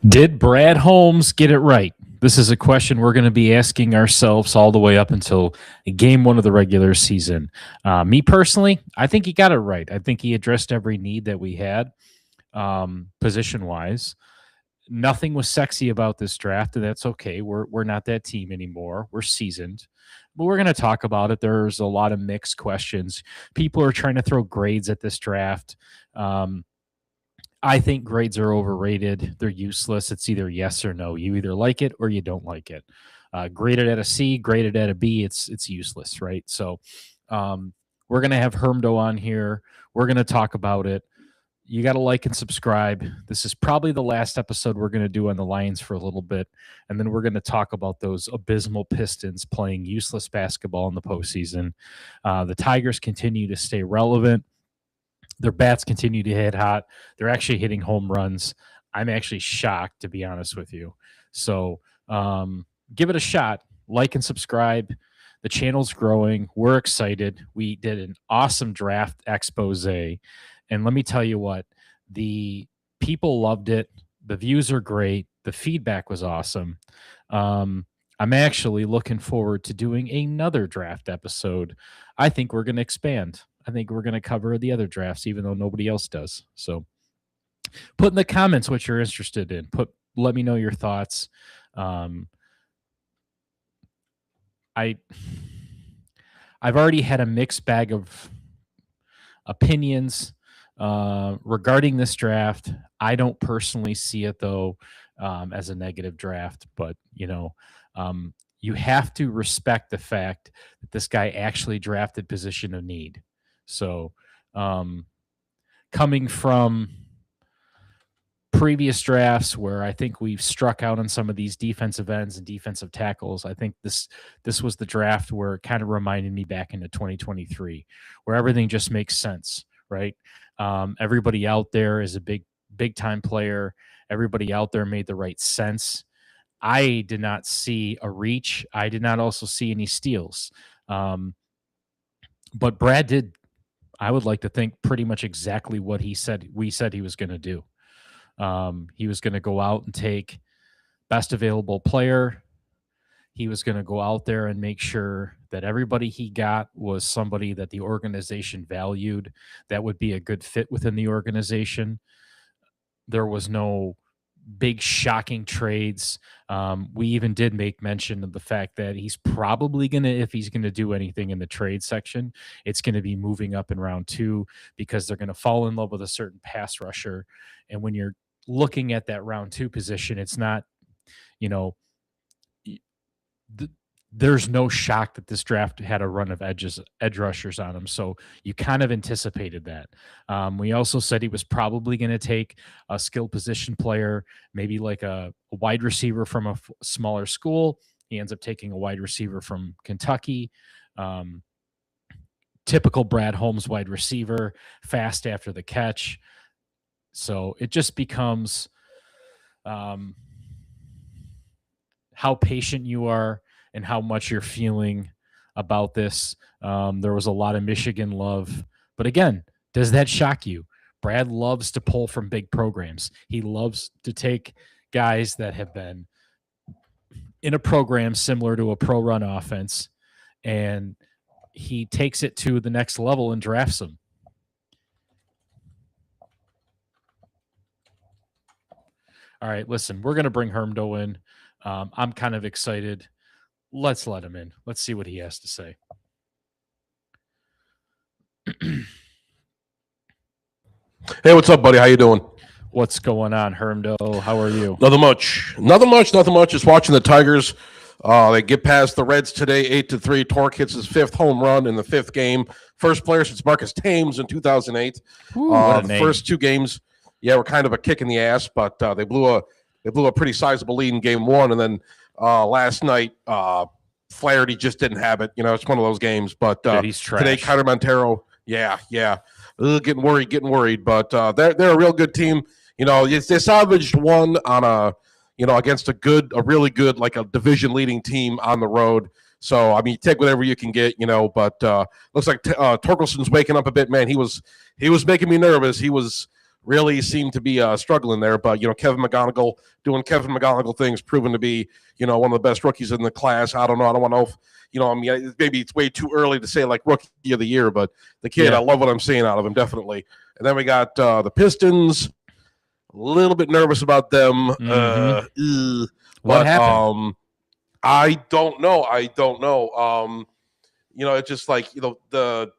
Did Brad Holmes get it right? This is a question we're going to be asking ourselves all the way up until game one of the regular season. Me personally, I think he got it right. I think he addressed every need that we had position wise. Nothing was sexy about this draft, and that's okay. We're not that team anymore. We're seasoned, but we're going to talk about it. There's a lot of mixed questions. People are trying to throw grades at this draft. I think grades are overrated. They're useless. It's either yes or no. You either like it or you don't like it. Graded at a C, graded at a B, it's useless, right? So we're going to have Hermdo on here. We're going to talk about it. You got to like and subscribe. This is probably the last episode we're going to do on the Lions for a little bit. And then we're going to talk about those abysmal Pistons playing useless basketball in the postseason. The Tigers continue to stay relevant. Their bats continue to hit hot. They're actually hitting home runs. I'm actually shocked, to be honest with you. So give it a shot. Like and subscribe. The channel's growing. We're excited. We did an awesome draft expose. And let me tell you what, the people loved it. The views are great. The feedback was awesome. I'm actually looking forward to doing another draft episode. I think we're going to expand. I think we're going to cover the other drafts, even though nobody else does. So put in the comments what you're interested in. Let me know your thoughts. I've already had a mixed bag of opinions regarding this draft. I don't personally see it, though, as a negative draft. But, you have to respect the fact that this guy actually drafted position of need. So coming from previous drafts where I think we've struck out on some of these defensive ends and defensive tackles, I think this was the draft where it kind of reminded me back into 2023, where everything just makes sense, right? Everybody out there is a big time player. Everybody out there made the right sense. I did not see a reach. I did not also see any steals. But Brad did, I would like to think, pretty much exactly what we said he was going to do. He was going to go out and take best available player. He was going to go out there and make sure that everybody he got was somebody that the organization valued, that would be a good fit within the organization. There was no big shocking trades. We even did make mention of the fact that he's probably going to, if he's going to do anything in the trade section, it's going to be moving up in round 2 because they're going to fall in love with a certain pass rusher. And when you're looking at that round 2 position, it's not, there's no shock that this draft had a run of edge rushers on him. So you kind of anticipated that. We also said he was probably going to take a skilled position player, maybe like a wide receiver from a smaller school. He ends up taking a wide receiver from Kentucky. Typical Brad Holmes wide receiver, fast after the catch. So it just becomes how patient you are and how much you're feeling about this. There was a lot of Michigan love. But again, does that shock you? Brad loves to pull from big programs. He loves to take guys that have been in a program similar to a pro-run offense, and he takes it to the next level and drafts them. All right, listen, we're going to bring Hermdo in. I'm kind of excited. Let's let him in. Let's see what he has to say. Hey, what's up, buddy? How you doing? What's going on, Hermdo? How are you? Nothing much. Just watching the Tigers. They get past the Reds today, 8-3. Torque hits his 5th home run in the 5th game. First player since Marcus Thames in 2008. The first 2 games, were kind of a kick in the ass, but they blew a pretty sizable lead in game 1, and then last night, Flaherty just didn't have it. It's one of those games. But he's trash. Today, Kyler Montero, getting worried. But they're a real good team. They salvaged one on against a really good, like a division-leading team on the road. So, you take whatever you can get, But looks like Torkelson's waking up a bit, man. He was making me nervous. He was really seem to be struggling there. But Kevin McGonigal doing Kevin McGonigal things, proven to be one of the best rookies in the class. I don't know. I don't want to know if maybe it's way too early to say like rookie of the year, but the kid, I love what I'm seeing out of him, definitely. And then we got the Pistons. A little bit nervous about them. What happened? I don't know. It's just like the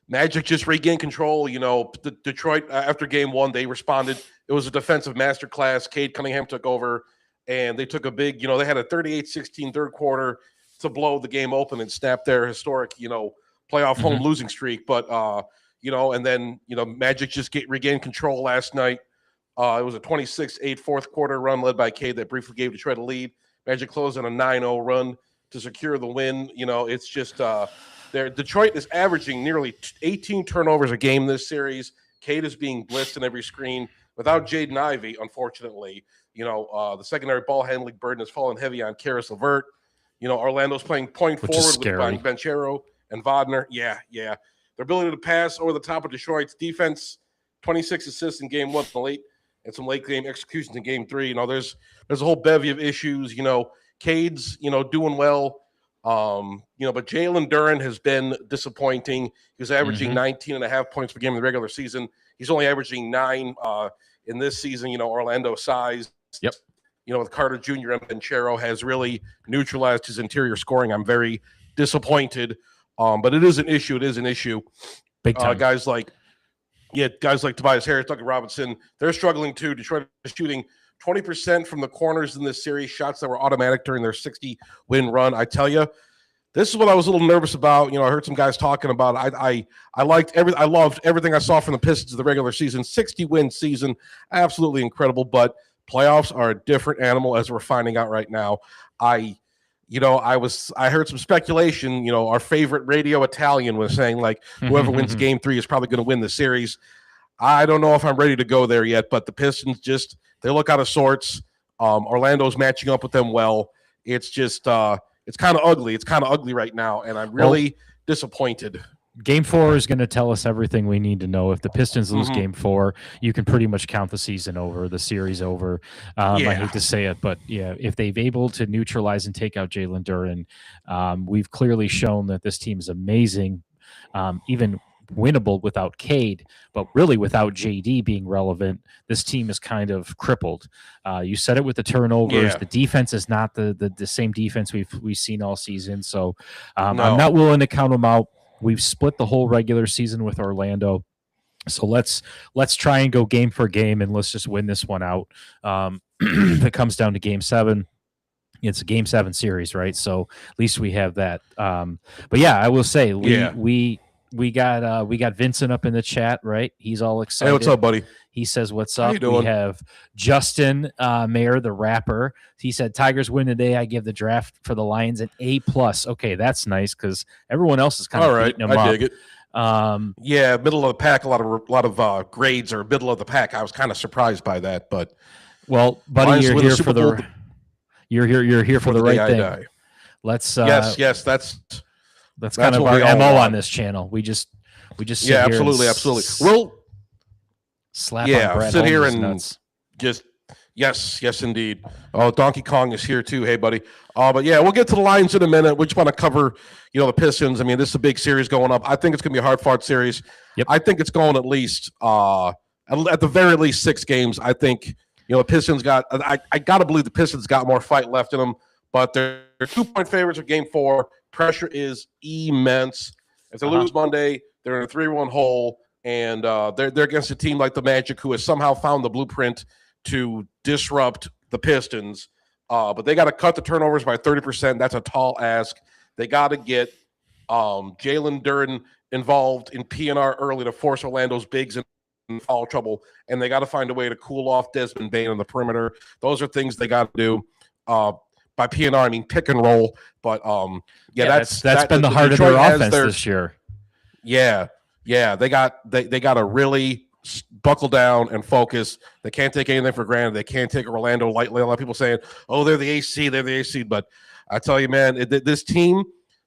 Magic just regained control. The Detroit after game one, they responded. It was a defensive masterclass. Cade Cunningham took over, and they took a big. They had a 38-16 third quarter to blow the game open and snap their historic playoff home losing streak. But and then Magic just regained control last night. It was a 26-8 fourth quarter run led by Cade that briefly gave Detroit a lead. Magic closed on a 9-0 run to secure the win. It's just Detroit is averaging nearly 18 turnovers a game this series. Cade is being blitzed in every screen. Without Jaden Ivey, unfortunately, the secondary ball handling burden has fallen heavy on Karis LeVert. Orlando's playing point forward with Banchero and Wagner. Yeah. Their ability to pass over the top of Detroit's defense, 26 assists in game one and some late game executions in game three. There's a whole bevy of issues. Cade's, doing well. But Jalen Duren has been disappointing. He was averaging 19.5 points per game in the regular season. He's only averaging 9 in this season. Orlando size. Yep. With Carter Jr. and Banchero has really neutralized his interior scoring. I'm very disappointed. But it is an issue. Big time. Guys like Tobias Harris, Duncan Robinson, they're struggling too. Detroit is shooting 20% from the corners in this series, shots that were automatic during their 60-win run. I tell you, this is what I was a little nervous about. I heard some guys talking about. I loved everything I saw from the Pistons in the regular season. 60-win season, absolutely incredible. But playoffs are a different animal, as we're finding out right now. I heard some speculation. Our favorite radio Italian was saying like whoever wins game 3 is probably going to win the series. I don't know if I'm ready to go there yet, but the Pistons they look out of sorts. Orlando's matching up with them well. It's just it's kind of ugly. It's kind of ugly right now, and I'm really disappointed. Game 4 is going to tell us everything we need to know. If the Pistons lose game 4, you can pretty much count the season over, the series over. I hate to say it, but if they've able to neutralize and take out Jalen Duren, we've clearly shown that this team is amazing, even winnable without Cade, but really without JD being relevant, this team is kind of crippled. You said it with the turnovers. The defense is not the same defense we've seen all season. So I'm not willing to count them out. We've split the whole regular season with Orlando. So let's try and go game for game, and let's just win this one out. If it comes down to game 7, it's a game 7 series, right? So at least we have that. But yeah, I will say we got Vincent up in the chat, right? He's all excited. Hey, what's up, buddy? He says, "What's up?" How you doing? We have Justin Mayer, the rapper. He said, "Tigers win today. I give the draft for the Lions an A+." Okay, that's nice because everyone else is kind of beating them up. I dig it. Middle of the pack. A lot of grades are middle of the pack. I was kind of surprised by that, but well, buddy, you're here for the you're here for the right thing. Die. Let's yes, that's kind of our MO on this channel. We just sit here absolutely. We'll slap on Brad sit here Holmes' and nuts. just yes indeed. Oh, Donkey Kong is here too. Hey, buddy. But yeah, we'll get to the Lions in a minute. We just want to cover the Pistons. I mean, this is a big series going up. I think it's going to be a hard-fought series. Yep. I think it's going at least at the very least 6 games. I think the Pistons got. I got to believe the Pistons got more fight left in them, but they're 2-point favorites of game 4. Pressure is immense. If they lose Monday, they're in a 3-1 hole, and they're against a team like the Magic, who has somehow found the blueprint to disrupt the Pistons. But they got to cut the turnovers by 30%. That's a tall ask. They got to get Jalen Duren involved in PNR early to force Orlando's bigs in foul trouble, and they got to find a way to cool off Desmond Bane on the perimeter. Those are things they got to do. By PNR, I mean pick and roll. But that's been the heart of their offense this year. Yeah, they got to really buckle down and focus. They can't take anything for granted. They can't take Orlando lightly. A lot of people saying, "Oh, they're the AC," but I tell you, man, this team.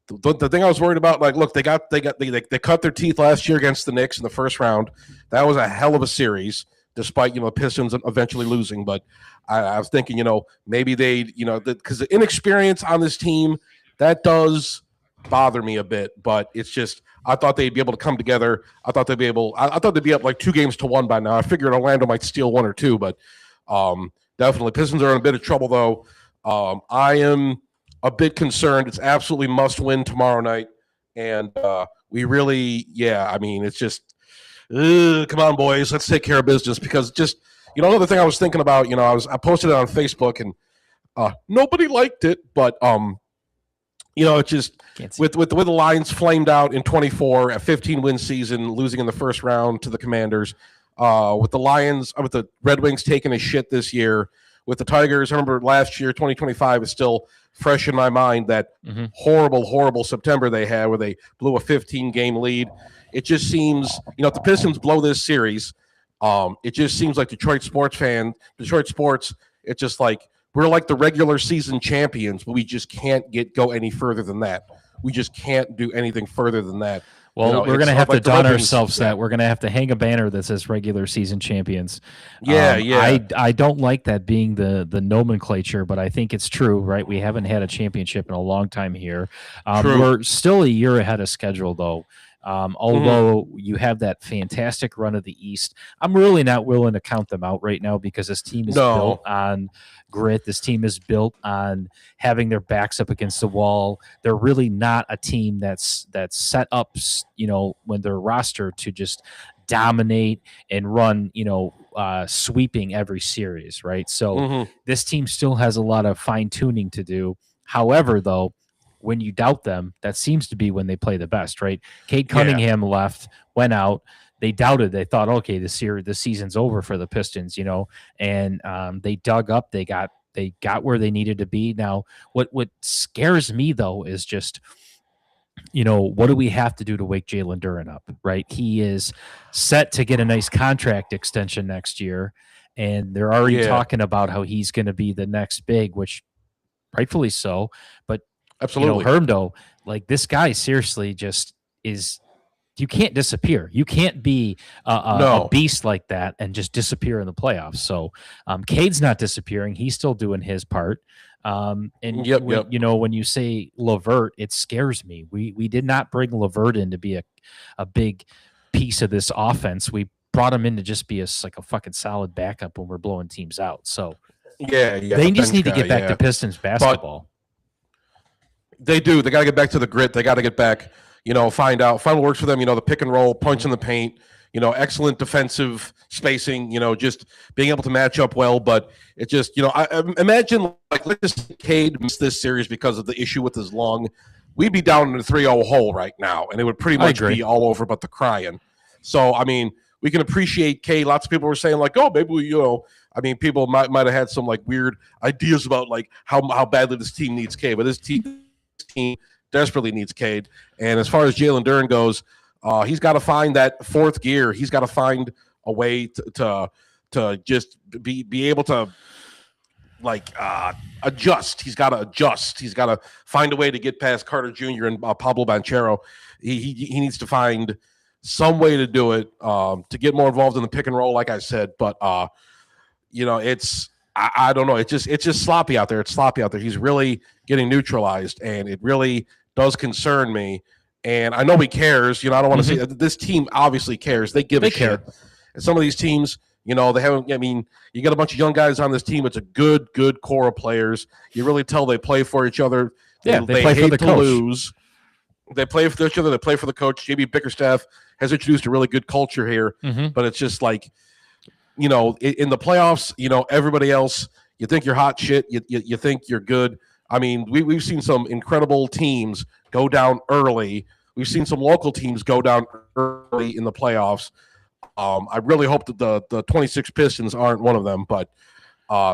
The thing I was worried about, like, look, they cut their teeth last year against the Knicks in the first round. That was a hell of a series. despite the Pistons eventually losing. But I was thinking, maybe they, because the inexperience on this team, that does bother me a bit. But it's just, I thought they'd be able to come together. I thought they'd be up like 2-1 by now. I figured Orlando might steal 1 or 2, but definitely Pistons are in a bit of trouble though. I am a bit concerned. It's absolutely must win tomorrow night, and we really, it's just, come on, boys, let's take care of business. Because just, another thing I was thinking about, I posted it on Facebook, and nobody liked it, but it's just with the way the Lions flamed out in 24, a 15-win season, losing in the first round to the Commanders. With the Red Wings taking a shit this year, with the Tigers, I remember last year, 2025 is still fresh in my mind, that horrible September they had where they blew a 15-game lead. It just seems, if the Pistons blow this series, it just seems like Detroit sports, it's just like, we're like the regular season champions, but we just can't go any further than that. We just can't do anything further than that. Well, we're going to have to don ourselves that. We're going to have to hang a banner that says regular season champions. I don't like that being the nomenclature, but I think it's true, right? We haven't had a championship in a long time here. We're still a year ahead of schedule, though. Although you have that fantastic run of the East, I'm really not willing to count them out right now, because this team is built on grit. This team is built on having their backs up against the wall. They're really not a team that's set up, when they're rostered to just dominate and run, sweeping every series, right? So this team still has a lot of fine tuning to do. However, though, when you doubt them, that seems to be when they play the best, right? Cade Cunningham left, went out. They doubted. They thought, okay, the season's over for the Pistons, and they dug up. They got where they needed to be. Now, what scares me though is just, what do we have to do to wake Jalen Duren up, right? He is set to get a nice contract extension next year, and they're already talking about how he's going to be the next big, which rightfully so, but absolutely, Hermdo, like, this guy seriously just is. You can't disappear. You can't be a beast like that and just disappear in the playoffs. So Cade's not disappearing. He's still doing his part. When you say LeVert, it scares me. We did not bring LeVert in to be a big piece of this offense. We brought him in to just be a fucking solid backup when we're blowing teams out. So they just need to get back to Pistons basketball. They do. They got to get back to the grit. They got to get back, find what works for them, the pick and roll, points in the paint, excellent defensive spacing, just being able to match up well. But it just, I imagine, like, let's just Cade missed this series because of the issue with his lung. We'd be down in a 3-0 hole right now, and it would pretty much be all over but the crying. So, I mean, we can appreciate Cade. Lots of people were saying, like, oh, maybe we, people might have had some, like, weird ideas about, like, how badly this team needs Cade. But this team desperately needs Cade. And as far as Jalen Duren goes, he's got to find that fourth gear. He's got to find a way to just be able to, like, adjust. He's got to adjust. He's got to find a way to get past Carter Jr. and Pablo Banchero. He needs to find some way to do it, to get more involved in the pick and roll, like I said. But it's I don't know. It's just sloppy out there. It's sloppy out there. He's really getting neutralized, and it really does concern me. And I know he cares. I don't want to say this team obviously cares. They give a shit. And some of these teams, they haven't. I mean, you got a bunch of young guys on this team. It's a good core of players. You really tell they play for each other. Yeah, they play hate for the to coach. lose. They play for each other. They play for the coach. JB Bickerstaff has introduced a really good culture here. But it's just like, in the playoffs, everybody else, you think you're hot shit. You think you're good. I mean, we've seen some incredible teams go down early. We've seen some local teams go down early in the playoffs. I really hope that the 26 Pistons aren't one of them, but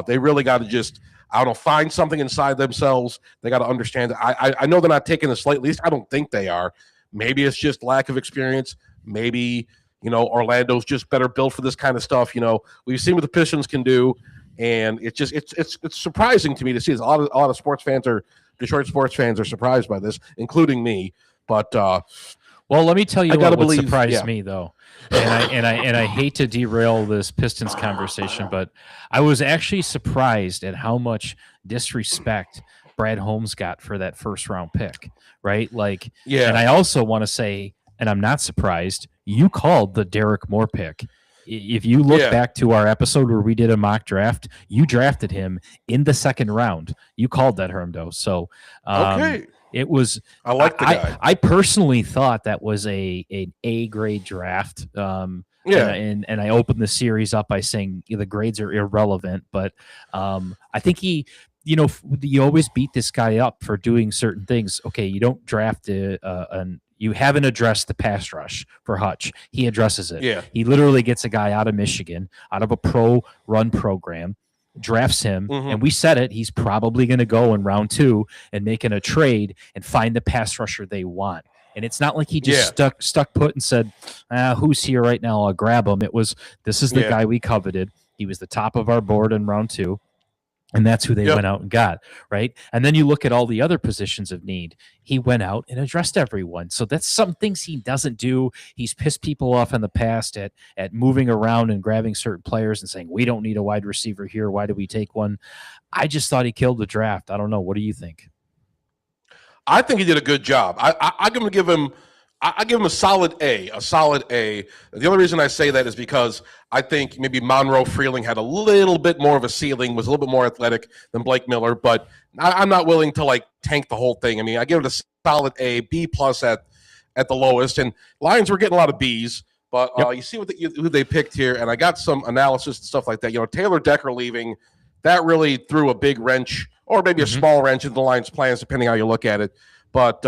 they really got to just, I don't know, find something inside themselves. They got to understand that. I know they're not taking the slate. At least I don't think they are. Maybe it's just lack of experience. Maybe, Orlando's just better built for this kind of stuff. We've seen what the Pistons can do, and it's surprising to me to see this. A lot of Detroit sports fans are surprised by this, including me. But Well, let me tell you I gotta what believe. surprised Yeah. me though, and I hate to derail this Pistons conversation, but I was actually surprised at how much disrespect Brad Holmes got for that first round pick, right? Like, and Yeah. I also want to say, and I'm not surprised, you called the Derek Moore pick. If you look Yeah. back to our episode where we did a mock draft, you drafted him in the second round. You called that Hermdo. So Okay. it was I like the guy. I personally thought that was an A grade draft. Yeah. And I opened the series up by saying the grades are irrelevant, but I think he, you always beat this guy up for doing certain things. Okay, you don't draft you haven't addressed the pass rush for Hutch. He addresses it. Yeah. He literally gets a guy out of Michigan, out of a pro run program, drafts him, and we said it. He's probably going to go in round 2 and making a trade and find the pass rusher they want. And it's not like he just stuck put and said, who's here right now? I'll grab him. It was, this is the guy we coveted. He was the top of our board in round 2. And that's who they went out and got, right? And then you look at all the other positions of need. He went out and addressed everyone. So that's some things he doesn't do. He's pissed people off in the past at moving around and grabbing certain players and saying, we don't need a wide receiver here. Why do we take one? I just thought he killed the draft. I don't know. What do you think? I think he did a good job. I'm going to give him. I give him a solid A. A solid A. The only reason I say that is because I think maybe Monroe Freeling had a little bit more of a ceiling, was a little bit more athletic than Blake Miller, but I'm not willing to like tank the whole thing. I mean, I give it a solid A, B plus at the lowest. And Lions were getting a lot of Bs, but you see who they picked here, and I got some analysis and stuff like that. Taylor Decker leaving, that really threw a big wrench, or maybe a small wrench into the Lions' plans, depending how you look at it. But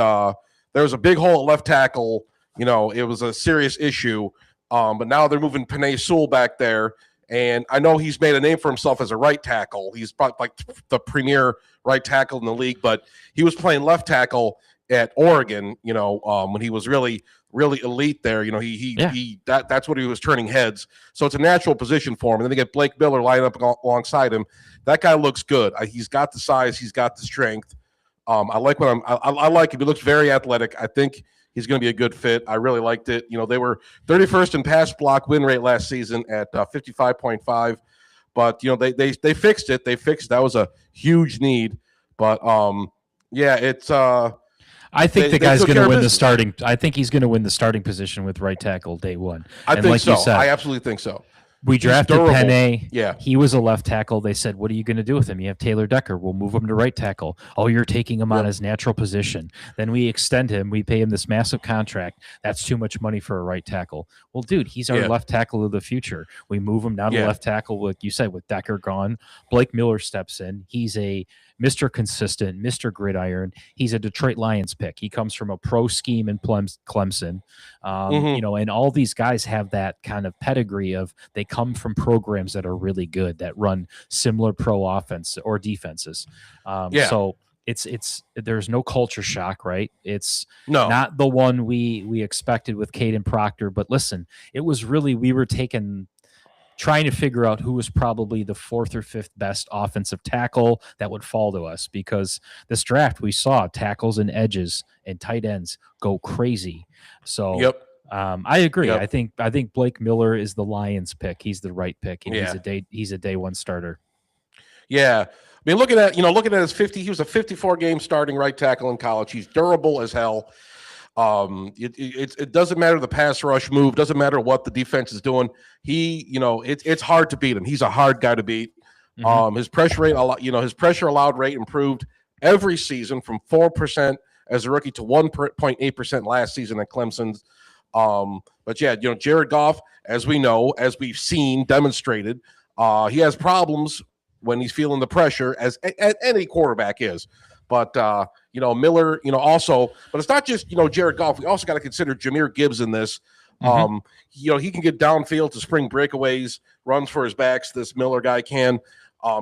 there was a big hole at left tackle. It was a serious issue. But now they're moving Penei Sewell back there. And I know he's made a name for himself as a right tackle. He's probably like the premier right tackle in the league. But he was playing left tackle at Oregon, when he was really, really elite there. That's what he was turning heads. So it's a natural position for him. And then they get Blake Miller lining up alongside him. That guy looks good. He's got the size. He's got the strength. I like I like him. He looks very athletic. I think he's going to be a good fit. I really liked it. They were 31st in pass block win rate last season at 55.5, but they fixed it. That was a huge need. But it's. I think the guy's going to win the starting. I think he's going to win the starting position with right tackle day one. I think so. I absolutely think so. We drafted Penei. Yeah. He was a left tackle. They said, what are you going to do with him? You have Taylor Decker. We'll move him to right tackle. Oh, you're taking him on his natural position. Then we extend him. We pay him this massive contract. That's too much money for a right tackle. Well, dude, he's our left tackle of the future. We move him down to left tackle, like you said, with Decker gone. Blake Miller steps in. He's a Mr. Consistent, Mr. Gridiron. He's a Detroit Lions pick. He comes from a pro scheme in Clemson. And all these guys have that kind of pedigree of they come from programs that are really good, that run similar pro offense or defenses. So it's there's no culture shock, right? It's not the one we expected with Caden Proctor. But listen, it was really, we were trying to figure out who was probably the 4th or 5th best offensive tackle that would fall to us, because this draft we saw tackles and edges and tight ends go crazy. So I agree. I think Blake Miller is the Lions pick. He's the right pick, and he's a day one starter. Yeah. I mean, looking at his 50, he was a 54 game starting right tackle in college. He's durable as hell. It doesn't matter the pass rush move, doesn't matter what the defense is doing. It's hard to beat him. He's a hard guy to beat. His pressure rate, his pressure allowed rate improved every season from 4% as a rookie to 1.8% last season at Clemson's. But Jared Goff, as we've seen demonstrated, he has problems when he's feeling the pressure, as any quarterback is. But Miller, also, but it's not just Jared Goff. We also got to consider Jahmyr Gibbs in this. He can get downfield to spring breakaways, runs for his backs. This Miller guy can.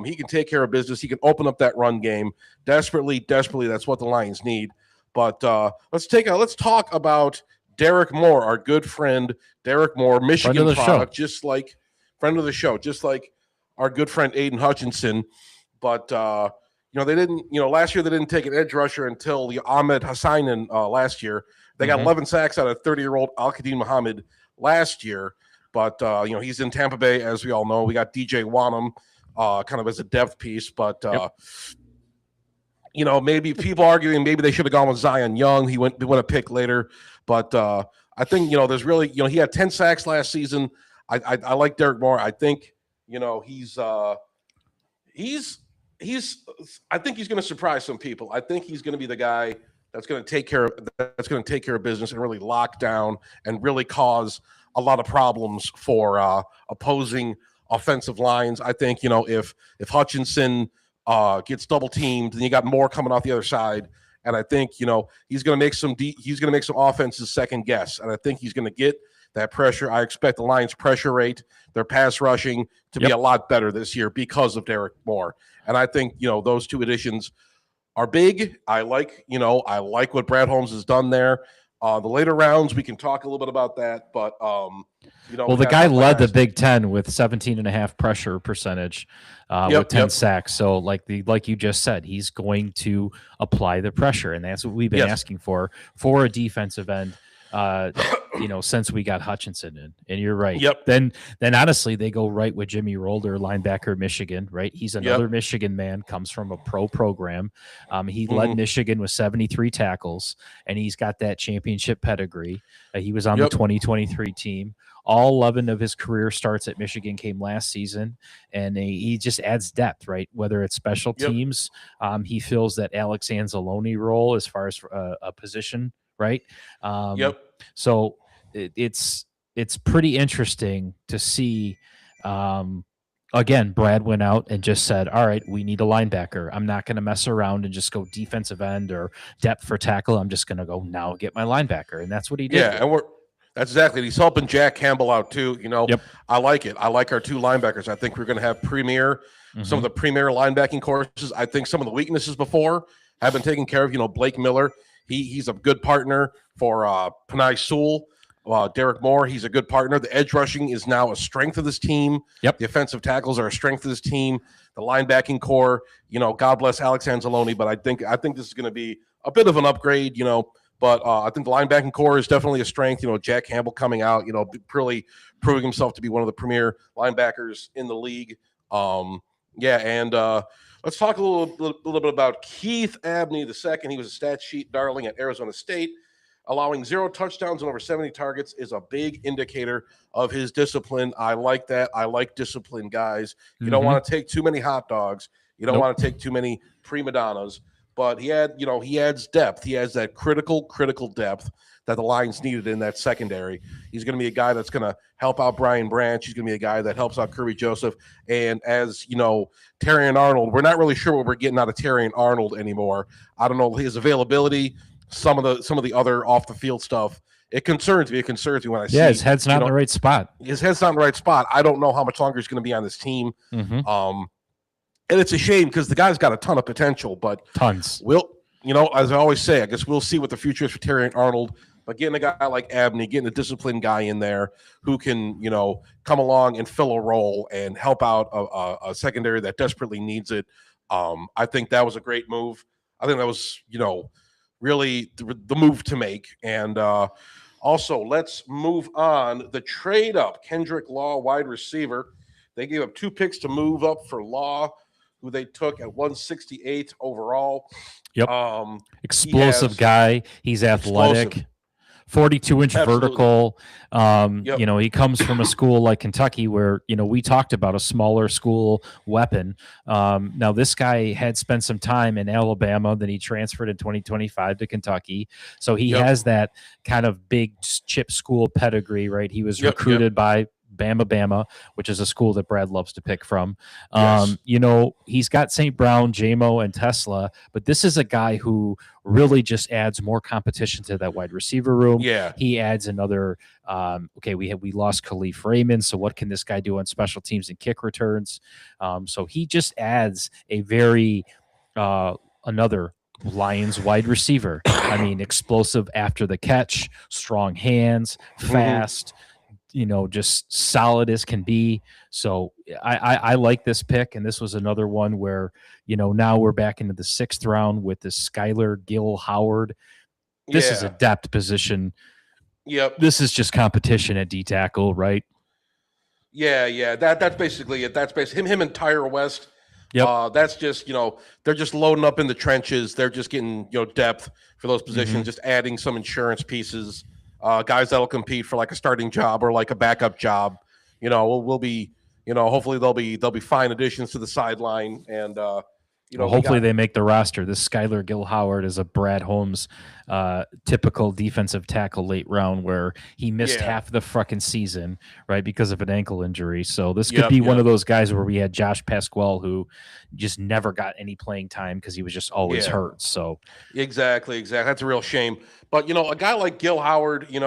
He can take care of business. He can open up that run game desperately. That's what the Lions need. But let's talk about Derek Moore, our good friend Derek Moore, Michigan product, just like friend of the show, just like our good friend Aiden Hutchinson. But they didn't, last year they didn't take an edge rusher until the Ahmed Hassanin last year. They got Mhm. 11 sacks out of 30-year-old Al-Qadim Muhammad last year. But, he's in Tampa Bay, as we all know. We got DJ Wanham kind of as a depth piece. But, Yep. maybe people arguing maybe they should have gone with Zion Young. They went a pick later. But I think, there's really, he had 10 sacks last season. I like Derek Moore. I think, he's I think he's going to surprise some people. I think he's going to be the guy that's going to take care of business and really lock down and really cause a lot of problems for opposing offensive lines. I think if Hutchinson gets double teamed, then you got Moore coming off the other side, and I think he's going to make some offenses second guess, and I think he's going to get that pressure. I expect the Lions' pressure rate, their pass rushing, to be a lot better this year because of Derek Moore. And I think those two additions are big. I like what Brad Holmes has done there. The later rounds, we can talk a little bit about that, but well, the guy led the Big Ten with 17.5 pressure percentage with 10 sacks. So like you just said, he's going to apply the pressure, and that's what we've been asking for a defensive end. Since we got Hutchinson in, and you're right. Yep. Then honestly, they go right with Jimmy Rolder, linebacker, Michigan. Right, he's another Michigan man, comes from a pro program. He led Michigan with 73 tackles, and he's got that championship pedigree. He was on the 2023 team. All 11 of his career starts at Michigan came last season, and he just adds depth, right? Whether it's special teams, he fills that Alex Anzalone role as far as a position, right? So it's pretty interesting to see. Again, Brad went out and just said, all right, we need a linebacker. I'm not going to mess around and just go defensive end or depth for tackle. I'm just going to go now get my linebacker. And that's what he did. Yeah, and that's exactly. He's helping Jack Campbell out too. I like it. I like our two linebackers. I think we're going to have some of the premier linebacking courses. I think some of the weaknesses before have been taken care of. Blake Miller, he's a good partner for Panay Sewell. Derek Moore, he's a good partner. The edge rushing is now a strength of this team. Yep. The offensive tackles are a strength of this team. The linebacking core, God bless Alex Anzalone, but I think this is going to be a bit of an upgrade. But I think the linebacking core is definitely a strength. Jack Campbell coming out, really proving himself to be one of the premier linebackers in the league. And let's talk a little bit about Keith Abney II. He was a stat sheet darling at Arizona State. Allowing 0 touchdowns and over 70 targets is a big indicator of his discipline. I like that. I like disciplined guys. You don't want to take too many hot dogs. You don't want to take too many prima donnas. But he adds depth. He has that critical depth that the Lions needed in that secondary. He's going to be a guy that's going to help out Brian Branch. He's going to be a guy that helps out Kirby Joseph. And as Terrion Arnold, we're not really sure what we're getting out of Terrion Arnold anymore. I don't know his availability. Some of the other off the field stuff, it concerns me. When I see his head's not in the right spot. His head's not in the right spot. I don't know how much longer he's going to be on this team. And it's a shame because the guy's got a ton of potential, but tons. As I always say, I guess we'll see what the future is for Terrion Arnold. But getting a guy like Abney, getting a disciplined guy in there who can, come along and fill a role and help out a secondary that desperately needs it. I think that was a great move. I think that was, really the move to make. And also, let's move on. The trade up, Kendrick Law, wide receiver. They gave up 2 picks to move up for Law, who they took at 168 overall. Yep. Explosive guy. He's athletic. 42-inch vertical. He comes from a school like Kentucky where, we talked about a smaller school weapon. Now, this guy had spent some time in Alabama, then he transferred in 2025 to Kentucky. So he has that kind of big chip school pedigree, right? He was recruited by Bama, which is a school that Brad loves to pick from. He's got St. Brown, JMO, and Tesla, but this is a guy who really just adds more competition to that wide receiver room. Yeah. He adds another, we lost Khalif Raymond, so what can this guy do on special teams and kick returns? So he just adds a very, another Lions wide receiver. I mean, explosive after the catch, strong hands, fast, just solid as can be. So I like this pick, and this was another one where now we're back into the 6th round with this Skylar Gill Howard. This is a Yeah. depth position. Yep. This is just competition at D tackle, right? Yeah. That's basically it. That's basically him and Tyre West. Yep. That's just they're just loading up in the trenches. They're just getting depth for those positions, just adding some insurance pieces. Guys that'll compete for like a starting job or like a backup job. We'll be hopefully they'll be fine additions to the sideline and hopefully they make the roster. This Skylar Gill Howard is a Brad Holmes typical defensive tackle late round where he missed half the fucking season, right, because of an ankle injury. So this could be one of those guys where we had Josh Pasquale who just never got any playing time because he was just always hurt. So exactly. That's a real shame. But a guy like Gill Howard, he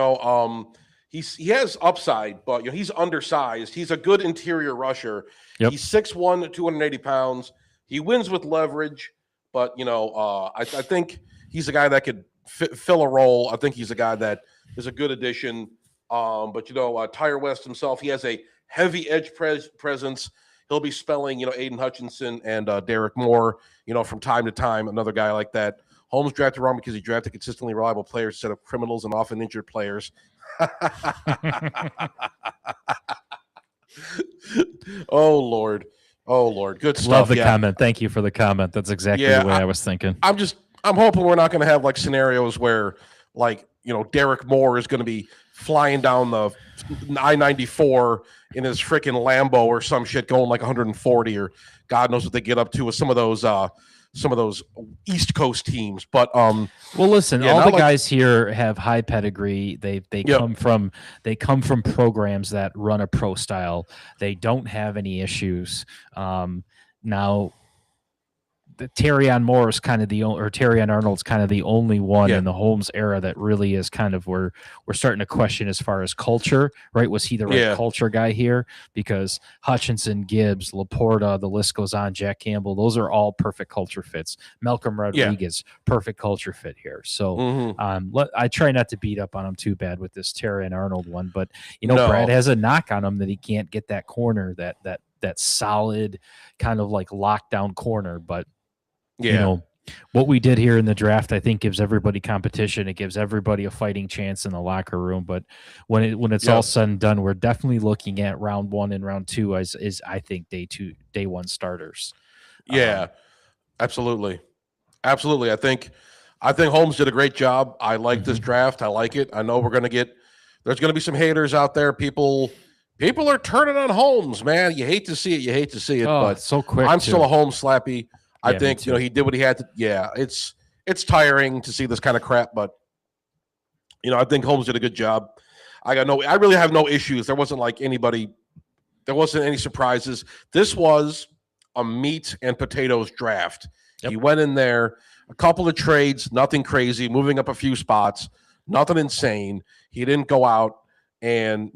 has upside, but he's undersized. He's a good interior rusher. Yep. He's 6'1", 280 pounds. He wins with leverage, but I think he's a guy that could fill a role. I think he's a guy that is a good addition. But Tyre West himself, he has a heavy edge presence. He'll be spelling Aiden Hutchinson and Derek Moore from time to time. Another guy like that. Holmes drafted wrong because he drafted consistently reliable players instead of criminals and often injured players. Oh Lord, good stuff. Love the comment. Thank you for the comment. That's exactly the way I was thinking. I'm hoping we're not going to have like scenarios where like Derek Moore is going to be flying down the I-94 in his freaking Lambo or some shit going like 140 or God knows what they get up to with some of those East Coast teams. But well, listen, all the guys here have high pedigree. They come from programs that run a pro style. They don't have any issues. Now Terrion Moore is kind of Terrion Arnold's kind of the only one in the Holmes era that really is kind of where we're starting to question as far as culture, right? Was he the right culture guy here? Because Hutchinson, Gibbs, Laporta, the list goes on, Jack Campbell, those are all perfect culture fits. Malcolm Rodriguez, perfect culture fit here. So I try not to beat up on him too bad with this Terrion Arnold one, but Brad has a knock on him that he can't get that corner, that solid kind of like lockdown corner, but what we did here in the draft, I think, gives everybody competition. It gives everybody a fighting chance in the locker room. But when it's all said and done, we're definitely looking at round 1 and round 2 as I think day 1 starters. Yeah, absolutely. I think Holmes did a great job. I like this draft. I like it. I know there's going to be some haters out there. People are turning on Holmes, man. You hate to see it. But so quick. I'm still a Holmes slappy. I think he did what he had to. Yeah, it's tiring to see this kind of crap, but I think Holmes did a good job. I really have no issues. There wasn't any surprises. This was a meat and potatoes draft. He went in there, a couple of trades, nothing crazy, moving up a few spots, nothing insane. He didn't go out and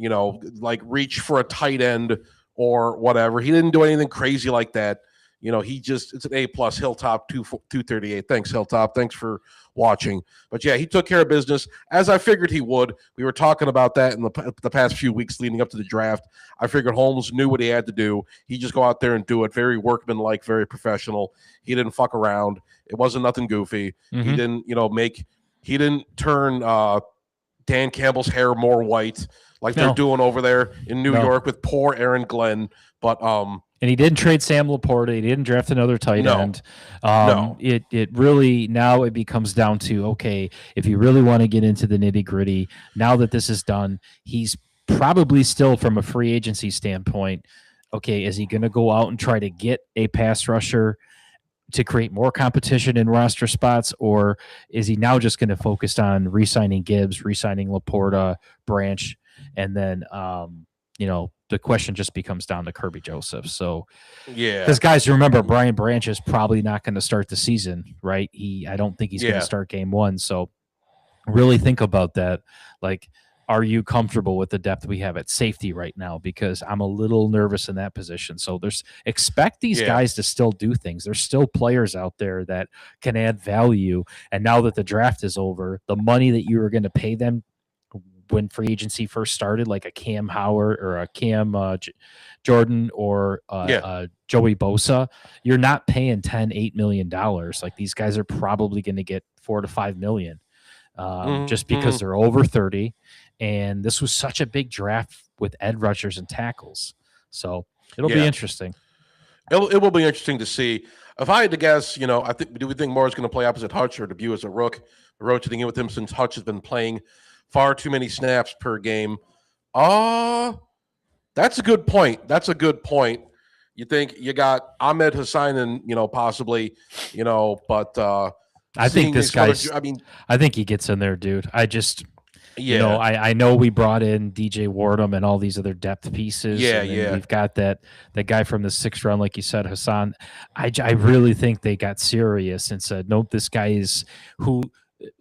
reach for a tight end or whatever. He didn't do anything crazy like that. It's an A+ Hilltop 238. Thanks, Hilltop. Thanks for watching. But yeah, he took care of business as I figured he would. We were talking about that in the past few weeks leading up to the draft. I figured Holmes knew what he had to do. He just go out there and do it. Very workmanlike, very professional. He didn't fuck around. It wasn't nothing goofy. He didn't, he didn't turn Dan Campbell's hair more white like they're doing over there in New York with poor Aaron Glenn. But and he didn't trade Sam Laporta. He didn't draft another tight end. It really, now it becomes down to, okay, if you really want to get into the nitty gritty, now that this is done, he's probably still from a free agency standpoint, okay, is he going to go out and try to get a pass rusher to create more competition in roster spots, or is he now just going to focus on re-signing Gibbs, re-signing Laporta, Branch, and then, the question just becomes down to Kirby Joseph. So, because guys, remember, Brian Branch is probably not going to start the season, right? I don't think he's going to start game 1. So, really think about that. Like, are you comfortable with the depth we have at safety right now? Because I'm a little nervous in that position. So, expect these guys to still do things. There's still players out there that can add value. And now that the draft is over, the money that you were going to pay them when free agency first started, like a Cam Howard or a Cam Jordan or Joey Bosa, you're not paying $8 million. Like these guys are probably going to get $4 to $5 million just because they're over 30. And this was such a big draft with edge rushers and tackles. So it'll be interesting. It will be interesting to see. If I had to guess, do we think Moore is going to play opposite Hutch or debut as a rook, rotating in with him since Hutch has been playing far too many snaps per game? That's a good point. You think you got Ahmed Hassan and, possibly, but I think this guy's, I think he gets in there, dude. I know we brought in DJ Wardham and all these other depth pieces. We've got that guy from the 6th round, like you said, Hassan. I really think they got serious and said, nope, this guy is who.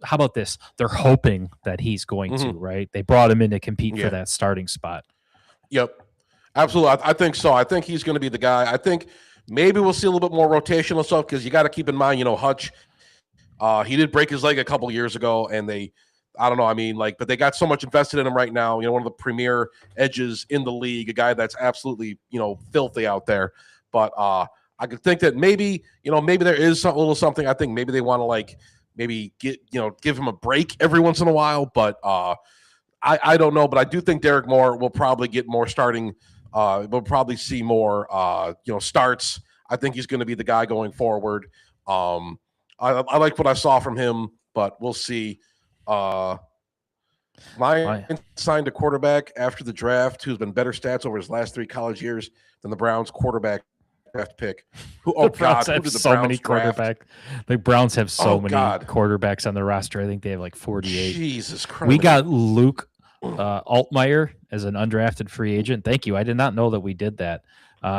How about this? They're hoping that he's going to, right? They brought him in to compete for that starting spot. Yep, absolutely. I think so. I think he's going to be the guy. I think maybe we'll see a little bit more rotational stuff because you got to keep in mind, Hutch. He did break his leg a couple years ago, and I don't know. But they got so much invested in him right now. One of the premier edges in the league, a guy that's absolutely, filthy out there. But I could think that maybe there is a little something. I think maybe they want to maybe give him a break every once in a while. But I don't know. But I do think Derek Moore will probably get more starting. We'll probably see more, starts. I think he's going to be the guy going forward. I like what I saw from him, but we'll see. Lions signed a quarterback after the draft who's been better stats over his last 3 college years than the Browns quarterback draft pick. The Browns have so many quarterbacks. The Browns have so many quarterbacks on the roster. I think they have 48. Jesus Christ. We got Luke Altmaier as an undrafted free agent. Thank you. I did not know that we did that.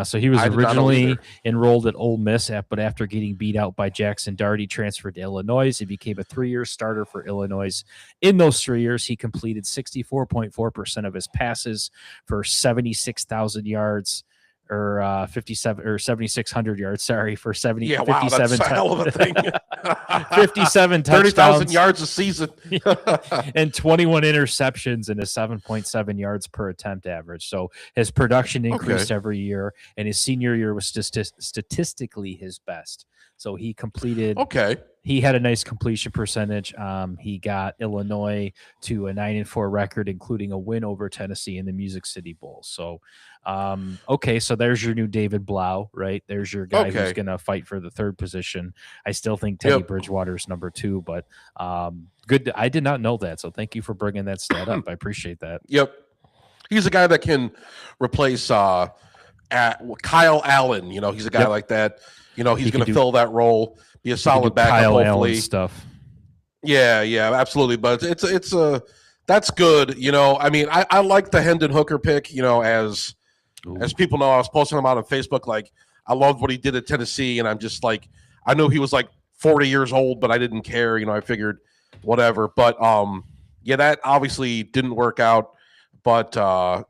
So he was originally enrolled at Ole Miss, but after getting beat out by Jackson Dart, he transferred to Illinois. He became a 3-year starter for Illinois. In those 3 years, he completed 64.4% of his passes for 76,000 yards. Or 7,600 yards. Sorry, for 57. Wow, that's a hell of a thing. 57 touchdowns, 30,000 yards a season, and 21 interceptions and a 7.7 yards per attempt average. So his production increased every year, and his senior year was statistically his best. So he completed. He had a nice completion percentage. He got Illinois to a 9-4 record, including a win over Tennessee in the Music City Bowl. So, so there's your new David Blau, right? There's your guy who's going to fight for the 3rd position. I still think Teddy Bridgewater's number 2, but good. I did not know that, so thank you for bringing that stat up. I appreciate that. Yep, he's a guy that can replace Kyle Allen. He's a guy like that. He's going to fill that role. Be a solid backup, Kyle hopefully. Allen stuff. Yeah, absolutely. But it's that's good. I like the Hendon Hooker pick. As people know, I was posting him out on Facebook. I loved what he did at Tennessee, and I'm just I know he was 40 years old, but I didn't care. I figured whatever. But that obviously didn't work out. But I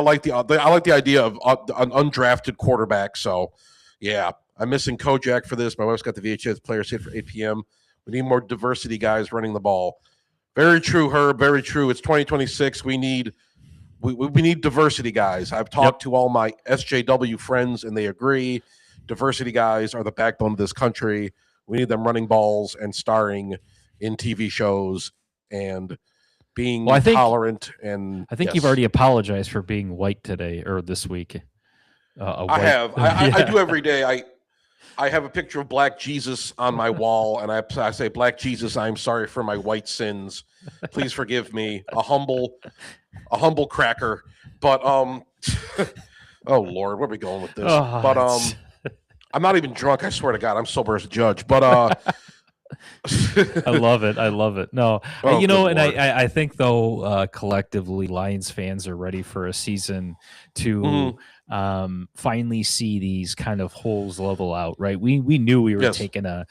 like the idea of an undrafted quarterback. So yeah. I'm missing Kojak for this. My wife's got the VHS players hit for 8 p.m. We need more diversity guys running the ball. Very true, Herb. Very true. It's 2026. We need diversity guys. I've talked to all my SJW friends, and they agree. Diversity guys are the backbone of this country. We need them running balls and starring in TV shows and being tolerant. And I think you've already apologized for being white today or this week. I have. I do every day. I have a picture of Black Jesus on my wall, and I say, Black Jesus, I'm sorry for my white sins. Please forgive me. A humble cracker. But oh Lord, where are we going with this? I'm not even drunk, I swear to God. I'm sober as a judge. But I love it. No, I think though collectively Lions fans are ready for a season to finally see these kind of holes level out, right? We knew we were taking a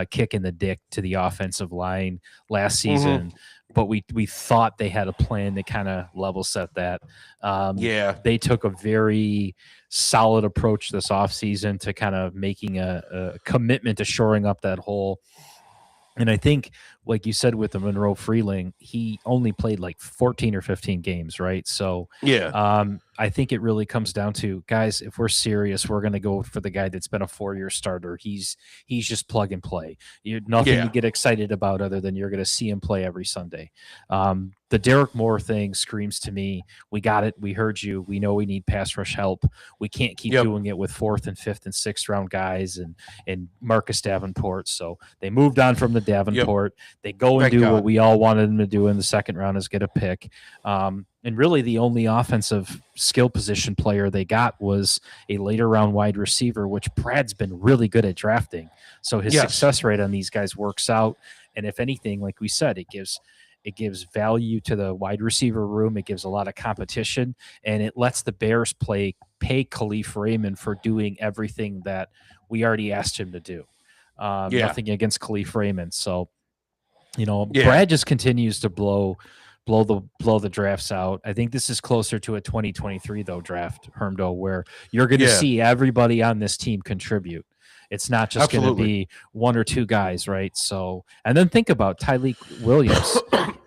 kick in the dick to the offensive line last season, but we thought they had a plan to kind of level set that. They took a very solid approach this offseason to kind of making a commitment to shoring up that hole. And I think, like you said, with the Monroe Freeling, he only played like 14 or 15 games, right? So Yeah. I think it really comes down to, guys, if we're serious, we're going to go for the guy that's been a 4-year starter. He's just plug and play. You're nothing to Yeah. get excited about other than you're going to see him play every Sunday. The Derek Moore thing screams to me, we got it. We heard you. We know we need pass rush help. We can't keep Yep. doing it with 4th and 5th and 6th round guys and Marcus Davenport. So they moved on from the Yep. Davenport. They go and Thank do God. what we all wanted them to do in the 2nd round is get a pick. And really the only offensive skill position player they got was a later round wide receiver, which Brad's been really good at drafting. So his success rate on these guys works out. And if anything, like we said, it gives value to the wide receiver room. It gives a lot of competition, and it lets the Bears pay Khalif Raymond for doing everything that we already asked him to do. Nothing against Khalif Raymond. So, Brad just continues to blow the drafts out. I think this is closer to a 2023 though draft, Hermdo, where you're going to see everybody on this team contribute. It's not just going to be 1 or 2 guys, right? So, and then think about Tyleik Williams.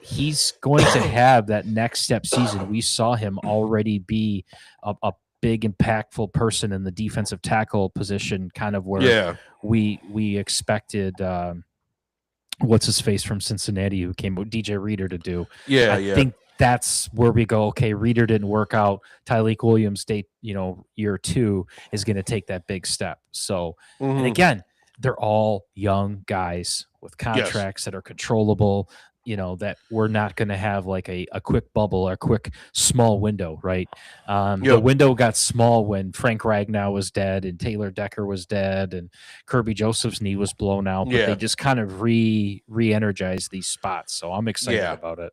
He's going to have that next step season. We saw him already be a big, impactful person in the defensive tackle position, kind of where we expected. What's his face from Cincinnati who came with DJ Reader to do. I think that's where we go. Okay, Reader didn't work out. Tyleik Williams, year 2 is going to take that big step. So, and again, they're all young guys with contracts that are controllable. That we're not going to have like a quick bubble or a quick small window, right? The window got small when Frank Ragnow was dead and Taylor Decker was dead and Kirby Joseph's knee was blown out, but they just kind of re-energized these spots. So I'm excited about it.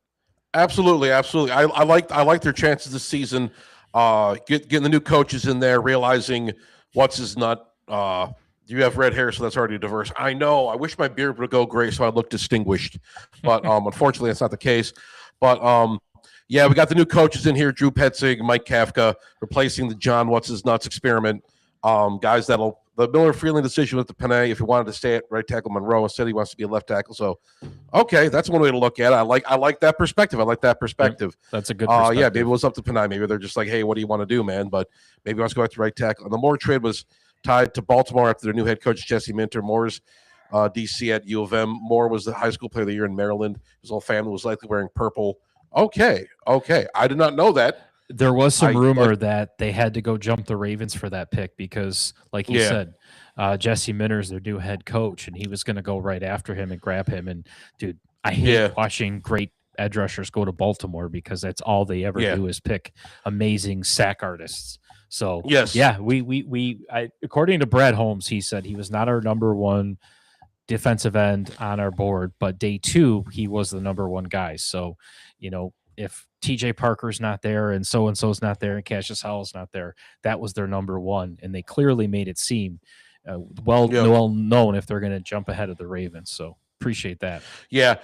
Absolutely. I like their chances this season. Getting the new coaches in there, realizing what's his nut. You have red hair, so that's already diverse. I know. I wish my beard would go gray so I look distinguished, but unfortunately, that's not the case. But we got the new coaches in here: Drew Petzing, Mike Kafka, replacing the John What's His Nuts experiment. Guys the Miller Freeland decision with the Panay. If he wanted to stay at right tackle Monroe, instead he wants to be a left tackle. So, okay, that's one way to look at it. I like that perspective. That's a good perspective. Maybe it was up to Panay. Maybe they're just like, hey, what do you want to do, man? But maybe he wants to go back to right tackle. And the Moore trade was tied to Baltimore after their new head coach, Jesse Minter. Moore's DC at U of M. Moore was the high school player of the year in Maryland. His whole family was likely wearing purple. Okay. I did not know that. There was some rumor that they had to go jump the Ravens for that pick because, like you said, Jesse Minter's their new head coach, and he was going to go right after him and grab him. And, dude, I hate watching great edge rushers go to Baltimore because that's all they ever do is pick amazing sack artists. So we according to Brad Holmes, he said he was not our number 1 defensive end on our board, but day 2 he was the number 1 guy. So, if TJ Parker's not there and so-and-so's not there and Cassius Howell's not there, that was their number 1, and they clearly made it seem well known if they're going to jump ahead of the Ravens. So appreciate that. Yeah.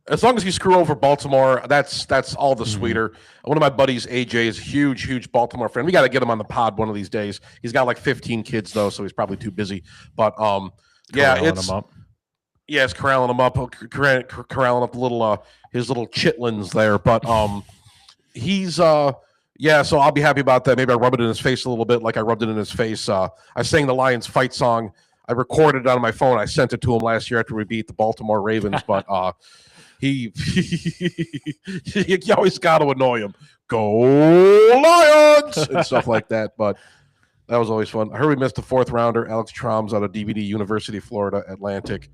As long as you screw over Baltimore, that's all the sweeter. One of my buddies, AJ, is a huge Baltimore fan. We got to get him on the pod one of these days. He's got like 15 kids though, so he's probably too busy. But it's corralling him up, corralling up his little chitlins there. But he's so I'll be happy about that. Maybe I rub it in his face a little bit, like I rubbed it in his face. I sang the Lions fight song. I recorded it on my phone. I sent it to him last year after we beat the Baltimore Ravens, but. You always got to annoy him. Go Lions and stuff like that. But that was always fun. I heard we missed the 4th rounder, Alex Troms out of DVD University, Florida Atlantic.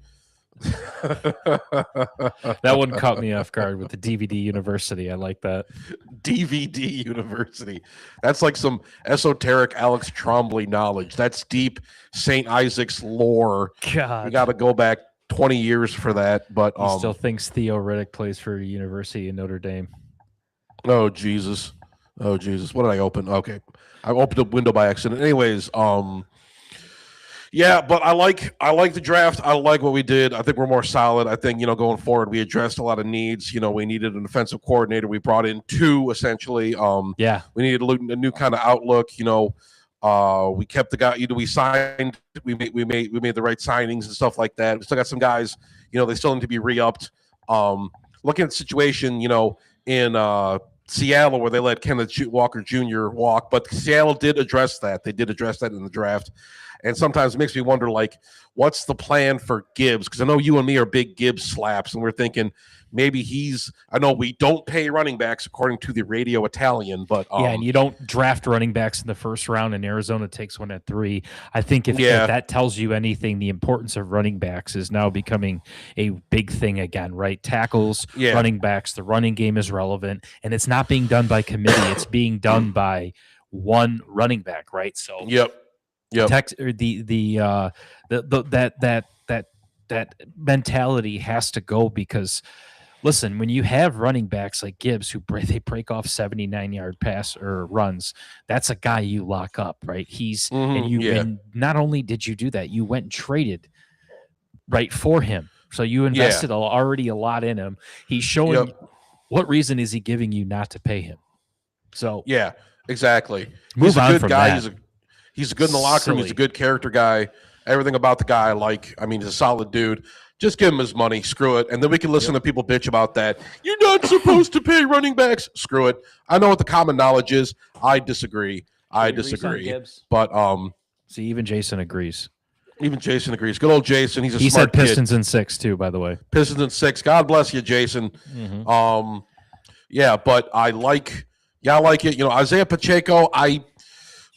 That one caught me off guard with the DVD University. I like that. DVD University. That's like some esoteric Alex Trombley knowledge. That's deep St. Isaac's lore. God. We got to go back 20 years for that, but he still thinks Theo Riddick plays for University in Notre Dame. Oh Jesus! What did I open? Okay, I opened a window by accident. Anyways, but I like the draft. I like what we did. I think we're more solid. I think going forward, we addressed a lot of needs. We needed an offensive coordinator. We brought in 2 essentially. We needed a new kind of outlook. We kept the guy. We signed. We made the right signings and stuff like that. We still got some guys. They still need to be re-upped. Looking at the situation, in Seattle where they let Kenneth Walker Jr. walk, but Seattle did address that. They did address that in the draft, and sometimes it makes me wonder, like, what's the plan for Gibbs? Because I know you and me are big Gibbs slaps, and we're thinking maybe I know we don't pay running backs according to the Radio Italian, but and you don't draft running backs in the first round, and Arizona takes one at 3. I think if that tells you anything, the importance of running backs is now becoming a big thing again, right? Tackles, running backs, the running game is relevant, and it's not being done by committee; it's being done by one running back, right? So, that mentality has to go because. Listen, when you have running backs like Gibbs who they break off 79-yard pass or runs, that's a guy you lock up, right? And not only did you do that, you went and traded right for him. So you invested already a lot in him. He's showing what reason is he giving you not to pay him? So yeah, exactly. He's a good guy. He's good in the locker room. He's a good character guy. Everything about the guy I like. I mean, he's a solid dude. Just give him his money. Screw it. And then we can listen to people bitch about that. You're not supposed to pay running backs. Screw it. I know what the common knowledge is. I disagree. But see, even Jason agrees. Even Jason agrees. Good old Jason. He's a he smart said Pistons kid. in 6 too, by the way. Pistons in 6. God bless you, Jason. Mm-hmm. But I like it. Isaiah Pacheco,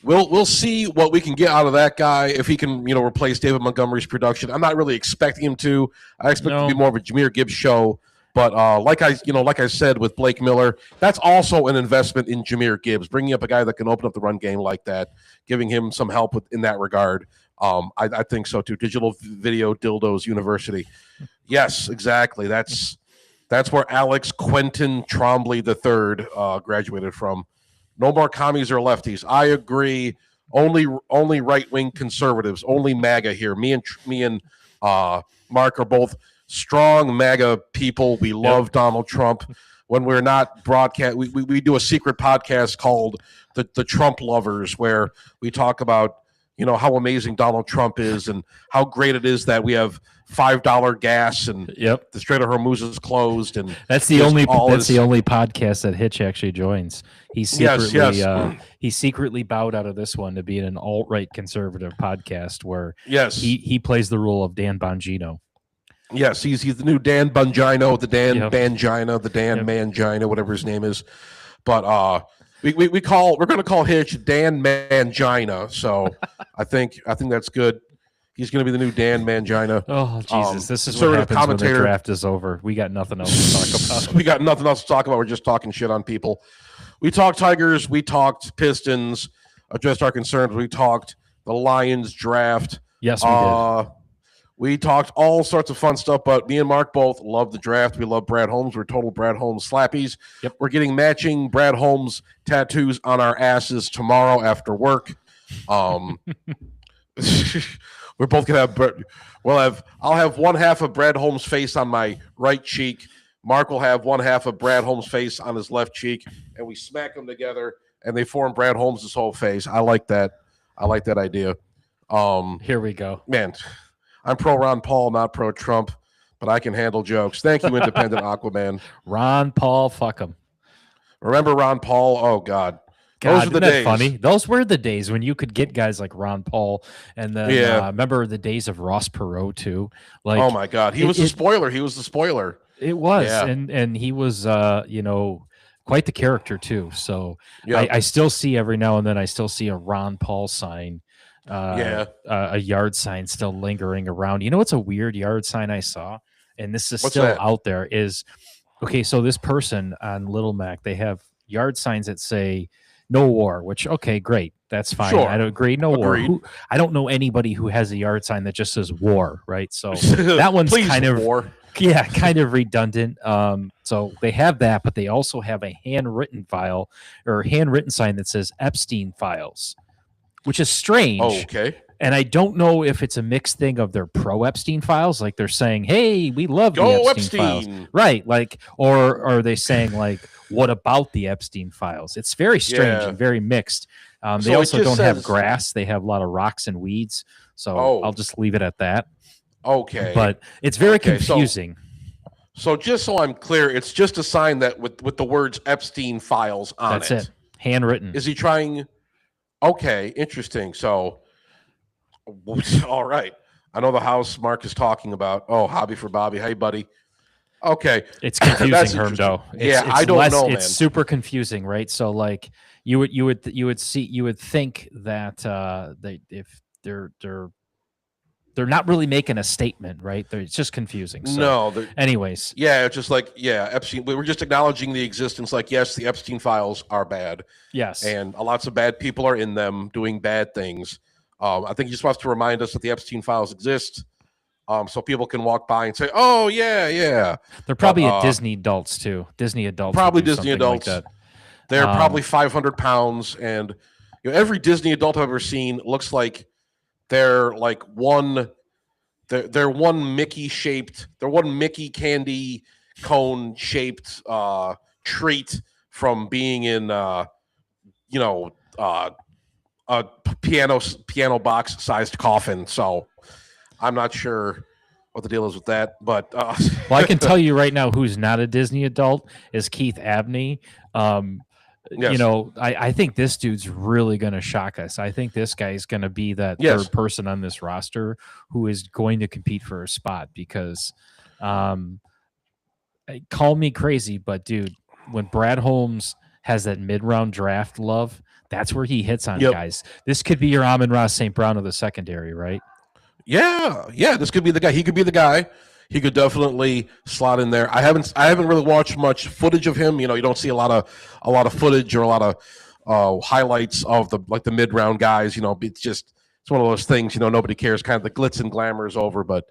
We'll see what we can get out of that guy if he can, replace David Montgomery's production. I'm not really expecting him to. I expect it to be more of a Jahmyr Gibbs show. But like I said with Blake Miller, that's also an investment in Jahmyr Gibbs, bringing up a guy that can open up the run game like that, giving him some help in that regard. I think so too. Digital Video Dildos University. Yes, exactly. That's where Alex Quentin Trombley III graduated from. No more commies or lefties. I agree. Only right-wing conservatives. Only MAGA here. Me and Mark are both strong MAGA people. We love Donald Trump. When we're not broadcast, we do a secret podcast called the Trump Lovers, where we talk about how amazing Donald Trump is and how great it is that we have $5 gas and the Strait of Hormuz is closed, and that's the only podcast that Hitch actually joins. He secretly bowed out of this one to be in an alt-right conservative podcast where he plays the role of Dan Bongino. Yes, he's the new Dan Bongino, the Dan Bangina, the Dan Mangina, whatever his name is. But we're going to call Hitch Dan Mangina. So I think that's good. He's going to be the new Dan Mangina. Oh, Jesus. This is what happens when the draft is over. We got nothing else to talk about. We got nothing else to talk about. We're just talking shit on people. We talked Tigers. We talked Pistons. Addressed our concerns. We talked the Lions draft. Yes, we did. We talked all sorts of fun stuff, but me and Mark both love the draft. We love Brad Holmes. We're total Brad Holmes slappies. Yep. We're getting matching Brad Holmes tattoos on our asses tomorrow after work. We're both gonna have. I'll have one half of Brad Holmes' face on my right cheek. Mark will have one half of Brad Holmes' face on his left cheek, and we smack them together, and they form Brad Holmes' whole face. I like that. I like that idea. Here we go, man. I'm pro Ron Paul, not pro Trump, but I can handle jokes. Thank you, Independent Aquaman. Ron Paul, fuck him. Remember Ron Paul? Oh God. Those were the days. Funny. Those were the days when you could get guys like Ron Paul, and then remember the days of Ross Perot too. Like, oh my God, he was the spoiler. He was the spoiler. It was, and he was, quite the character too. So I still see every now and then. I still see a Ron Paul sign. A yard sign still lingering around. You know what's a weird yard sign I saw, and this is still out there, is okay, so this person on Little Mac, they have yard signs that say no war, which okay, great, that's fine. Sure. I don't agree, no war. I don't know anybody who has a yard sign that just says war, right? So that one's kind of war. Yeah, kind of redundant. So they have that, but they also have a handwritten file or handwritten sign that says Epstein files, which is strange. Oh, okay. And I don't know if it's a mixed thing of their pro Epstein files, like they're saying, "Hey, we love the Epstein files," right? Like, or are they saying like, "What about the Epstein files?" It's very strange and very mixed. They So it also just don't have says, grass. They have a lot of rocks and weeds. So I'll oh, just leave it at that. okay. But it's very Okay. confusing. So just so I'm clear, it's just a sign that with the words Epstein files on That's it. Handwritten. Is he trying? Okay, interesting. So, all right. I know the house Mark is talking about. Oh, hobby for Bobby. Hey, buddy. Okay, It's confusing, that's interesting. Hermdo. Yeah, I don't know, man. It's super confusing, right? So like you would think that if they're not really making a statement, right? It's just confusing. So No, anyways, yeah, it's just like Epstein. We were just acknowledging the existence. Like, yes, the Epstein files are bad, yes. and lots of bad people are in them doing bad things. I think he just wants to remind us that the Epstein files exist. So people can walk by and say, "Oh yeah, yeah." They're probably at Disney adults too. Disney adults, probably would do Disney something adults. like that. They're probably 500 pounds, and every Disney adult I've ever seen looks like they're like one. They're one Mickey shaped. They're one Mickey candy cone shaped treat from being in a piano box sized coffin. So I'm not sure what the deal is with that, but well, I can tell you right now who's not a Disney adult is Keith Abney. yes. I think this dude's really going to shock us. I think this guy is going to be that Yes. third person on this roster who is going to compete for a spot because, call me crazy, but dude, when Brad Holmes has that mid-round draft love, that's where he hits on guys. This could be your Amon-Ra St. Brown of the secondary, right? Yeah. This could be the guy. He could be the guy. He could definitely slot in there. I haven't really watched much footage of him. You don't see a lot of footage or a lot of highlights of the mid round guys. It's one of those things. Nobody cares. Kind of the glitz and glamour is over. But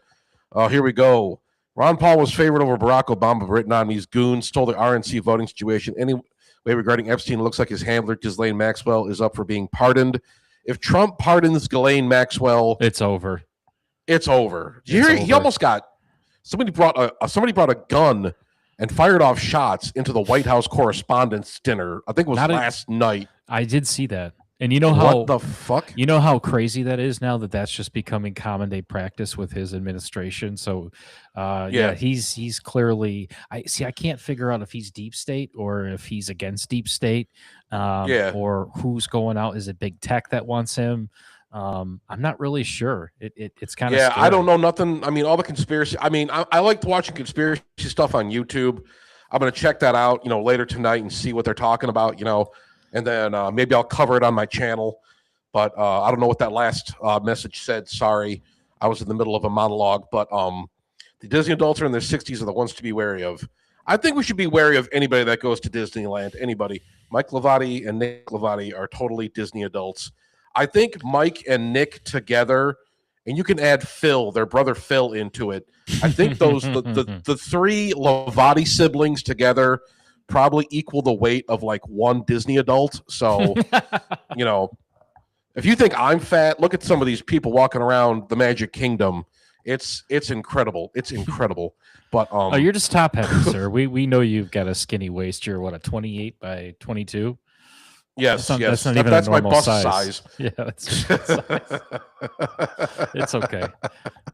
here we go. Ron Paul was favored over Barack Obama, written on these goons. Told the RNC voting situation anyway regarding Epstein. It looks like his handler Ghislaine Maxwell is up for being pardoned. If Trump pardons Ghislaine Maxwell, it's over. It's over. Did you hear? He almost got. Somebody brought a gun and fired off shots into the White House Correspondents' Dinner. I think it was last night. I did see that. And you know how what the fuck? You know how crazy that is now that's just becoming common day practice with his administration. So, he's clearly. I can't figure out if he's deep state or if he's against deep state, or who's going out. Is it big tech that wants him? I'm not really sure. It's kind of scary. I don't know nothing. I mean, all the conspiracy. I mean, I liked watching conspiracy stuff on YouTube. I'm gonna check that out, later tonight and see what they're talking about, and then maybe I'll cover it on my channel. But I don't know what that last message said. Sorry, I was in the middle of a monologue. But the Disney adults are in their 60s are the ones to be wary of. I think we should be wary of anybody that goes to Disneyland. Anybody. Mike Levati and Nick Levati are totally Disney adults. I think Mike and Nick together, and you can add Phil, their brother Phil, into it. I think those the three Levati siblings together probably equal the weight of like one Disney adult. So, if you think I'm fat, look at some of these people walking around the Magic Kingdom. It's incredible. It's incredible. But you're just top heavy, sir. We know you've got a skinny waist. You're what, a 28 by 22? Yes, that's not even a normal my bust size. Yeah, that's size. It's okay.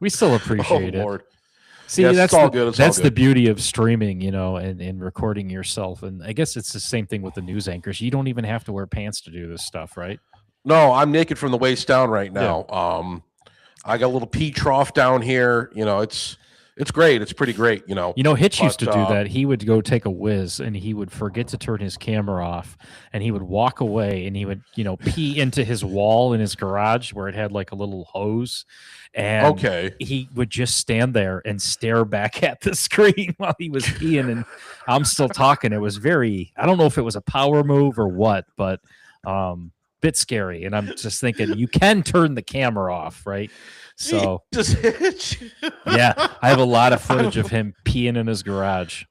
We still appreciate it. Lord. See, yes, that's all good. That's the beauty of streaming, and recording yourself. And I guess it's the same thing with the news anchors. You don't even have to wear pants to do this stuff, right? No, I'm naked from the waist down right now. Yeah. I got a little pee trough down here. It's great. It's pretty great, Hitch used to do that. He would go take a whiz and he would forget to turn his camera off and he would walk away and he would, pee into his wall in his garage where it had like a little hose. And he would just stand there and stare back at the screen while he was peeing. And I'm still talking. It was I don't know if it was a power move or what, but bit scary. And I'm just thinking you can turn the camera off, right? So just Hitch. Yeah, I have a lot of footage of him peeing in his garage.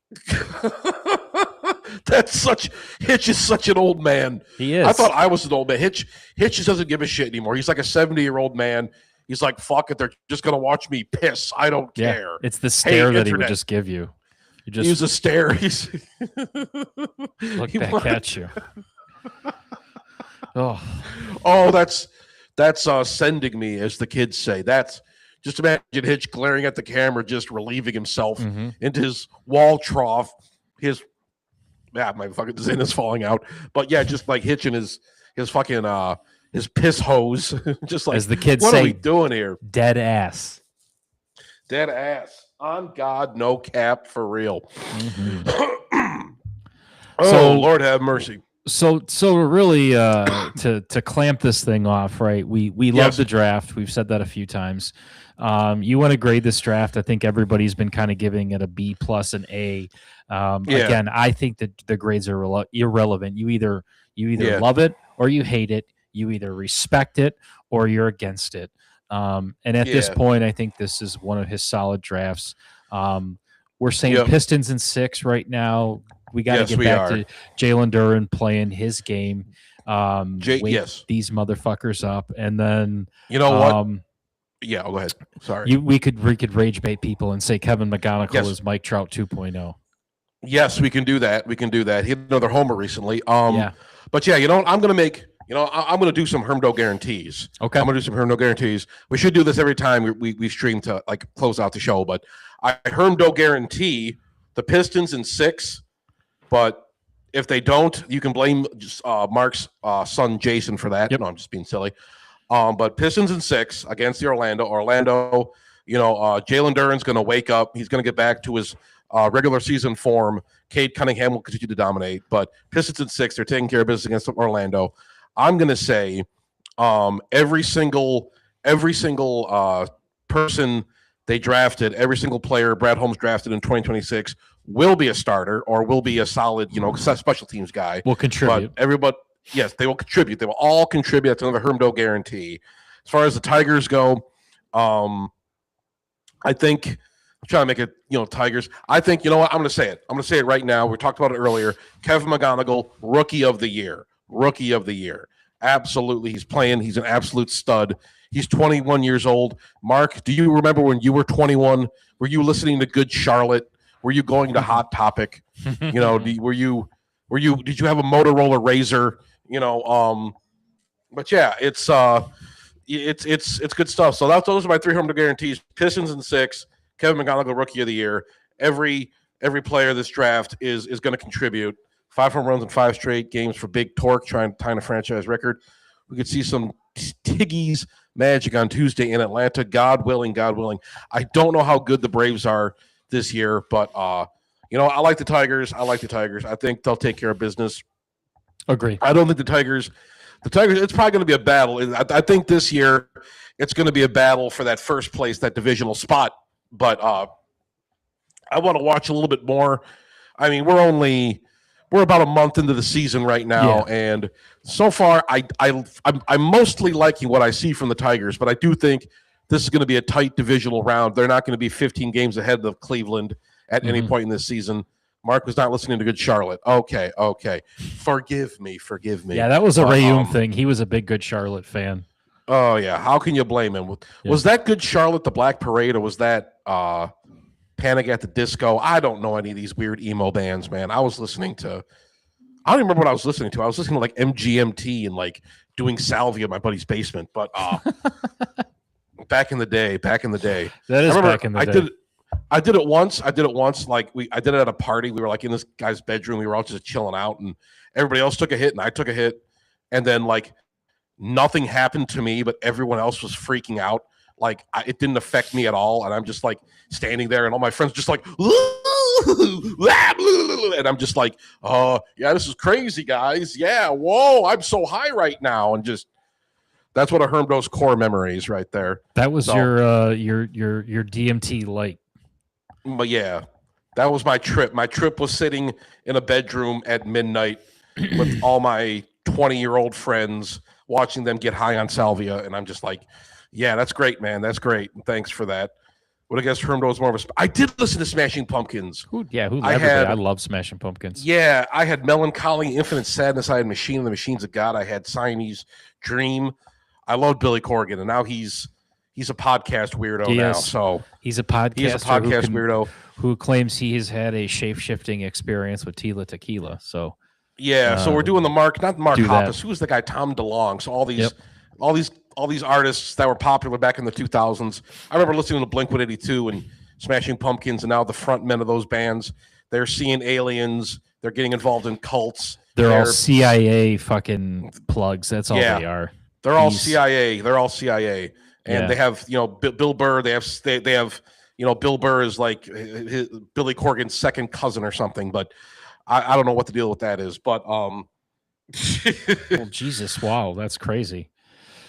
Hitch is such an old man. He is. I thought I was an old man. Hitch just doesn't give a shit anymore. He's like a 70-year-old man. He's like, fuck it, they're just gonna watch me piss. I don't care. It's the stare that he would just give you. Use a stare. He's look back at you. Oh, that's sending me, as the kids say. That's just imagine Hitch glaring at the camera, just relieving himself into his wall trough. My fucking zin is falling out. But yeah, just like Hitch and his fucking his piss hose. Just like, as the kids what say, are we doing here? Dead ass. Dead ass. On God, no cap, for real. Lord have mercy. So really, to clamp this thing off, right? We love the draft. We've said that a few times. You want to grade this draft? I think everybody's been kind of giving it a B plus an A. Again, I think that the grades are irrelevant. You either love it or you hate it. You either respect it or you're against it. And at this point, I think this is one of his solid drafts. We're saying Pistons in 6 right now. We got to get back to Jalen Duren playing his game. Wake these motherfuckers up, and then you know what? Yeah, go ahead. Sorry. We could rage bait people and say Kevin McGonigal is Mike Trout 2.0. Yes, we can do that. He had another homer recently. But I'm going to make. I'm going to do some Hermdo guarantees. Okay. I'm going to do some Hermdo guarantees. We should do this every time we stream to like close out the show. But I Hermdo guarantee the Pistons in 6. But if they don't, you can blame Mark's son Jason for that. Yep. No, I'm just being silly. But Pistons in 6 against the Orlando. Jalen Duren's going to wake up. He's going to get back to his regular season form. Cade Cunningham will continue to dominate. But Pistons in 6, they're taking care of business against Orlando. I'm going to say every single person they drafted, every single player Brad Holmes drafted in 2026 will be a starter or will be a solid, special teams guy. Will contribute. But everybody, yes, they will contribute. They will all contribute. That's another Hermdo guarantee. As far as the Tigers go, I think I'm trying to make it, Tigers. I think, you know what? I'm going to say it. I'm going to say it right now. We talked about it earlier. Kevin McGonigal, Rookie of the Year. Absolutely. He's playing. He's an absolute stud. He's 21 years old. Mark, do you remember when you were 21? Were you listening to Good Charlotte? Were you going to Hot Topic? Did you have a Motorola Razor? But yeah, it's good stuff. So those are my 3 Hermdo guarantees. Pistons in 6, Kevin McGonigal, Rookie of the Year. Every player this draft is going to contribute. 5 home runs in 5 straight games for Big Torque, trying to tie a franchise record. We could see some Tiggy's magic on Tuesday in Atlanta. God willing. I don't know how good the Braves are this year, but I like the Tigers. I think they'll take care of business. Agree. I don't think the Tigers, it's probably going to be a battle. I think this year it's going to be a battle for that first place, that divisional spot. But I want to watch a little bit more. I mean, we're about a month into the season right now, and so far I'm mostly liking what I see from the Tigers, but I do think this is going to be a tight divisional round. They're not going to be 15 games ahead of Cleveland at any point in this season. Mark was not listening to Good Charlotte. Okay. Forgive me. Yeah, that was a Rayum thing. He was a big Good Charlotte fan. Oh, yeah. How can you blame him? Was that Good Charlotte, the Black Parade, or was that Panic at the Disco? I don't know any of these weird emo bands, man. I don't even remember what I was listening to. I was listening to like MGMT and like doing Salvia in my buddy's basement. But back in the day. That is back in the day. I did it once. Like I did it at a party. We were like in this guy's bedroom. We were all just chilling out, and everybody else took a hit, and I took a hit, and then like nothing happened to me, but everyone else was freaking out. Like it didn't affect me at all, and I'm just like standing there, and all my friends just like, and I'm just like, oh yeah, this is crazy, guys. Yeah, whoa, I'm so high right now, and just that's one of Hermdo's core memories right there. That was your DMT light. But yeah, that was my trip. My trip was sitting in a bedroom at midnight with all my 20-year-old friends, watching them get high on salvia, and I'm just like, yeah, that's great, man. That's great. Thanks for that. But I guess Hermdo was more of a. I did listen to Smashing Pumpkins. I love Smashing Pumpkins. Yeah, I had Melancholy, Infinite Sadness. I had Machine and the Machines of God. I had Siamese Dream. I loved Billy Corgan, and now he's a podcast weirdo now. So he's a podcast weirdo who claims he has had a shape-shifting experience with Tila Tequila. So Yeah, so we're doing the not Mark do Hoppus. that. Who was the guy? Tom DeLonge. So all Yep. these artists that were popular back in the 2000s. I remember listening to Blink 182 and Smashing Pumpkins, and now the front men of those bands, they're seeing aliens. They're getting involved in cults. They're all CIA fucking plugs. That's all Yeah. they are. They're all CIA. They're all CIA, and Yeah. they have Bill Burr. They have Bill Burr is like Billy Corgan's second cousin or something. But I don't know what the deal with that is. But Well, Jesus, wow, that's crazy.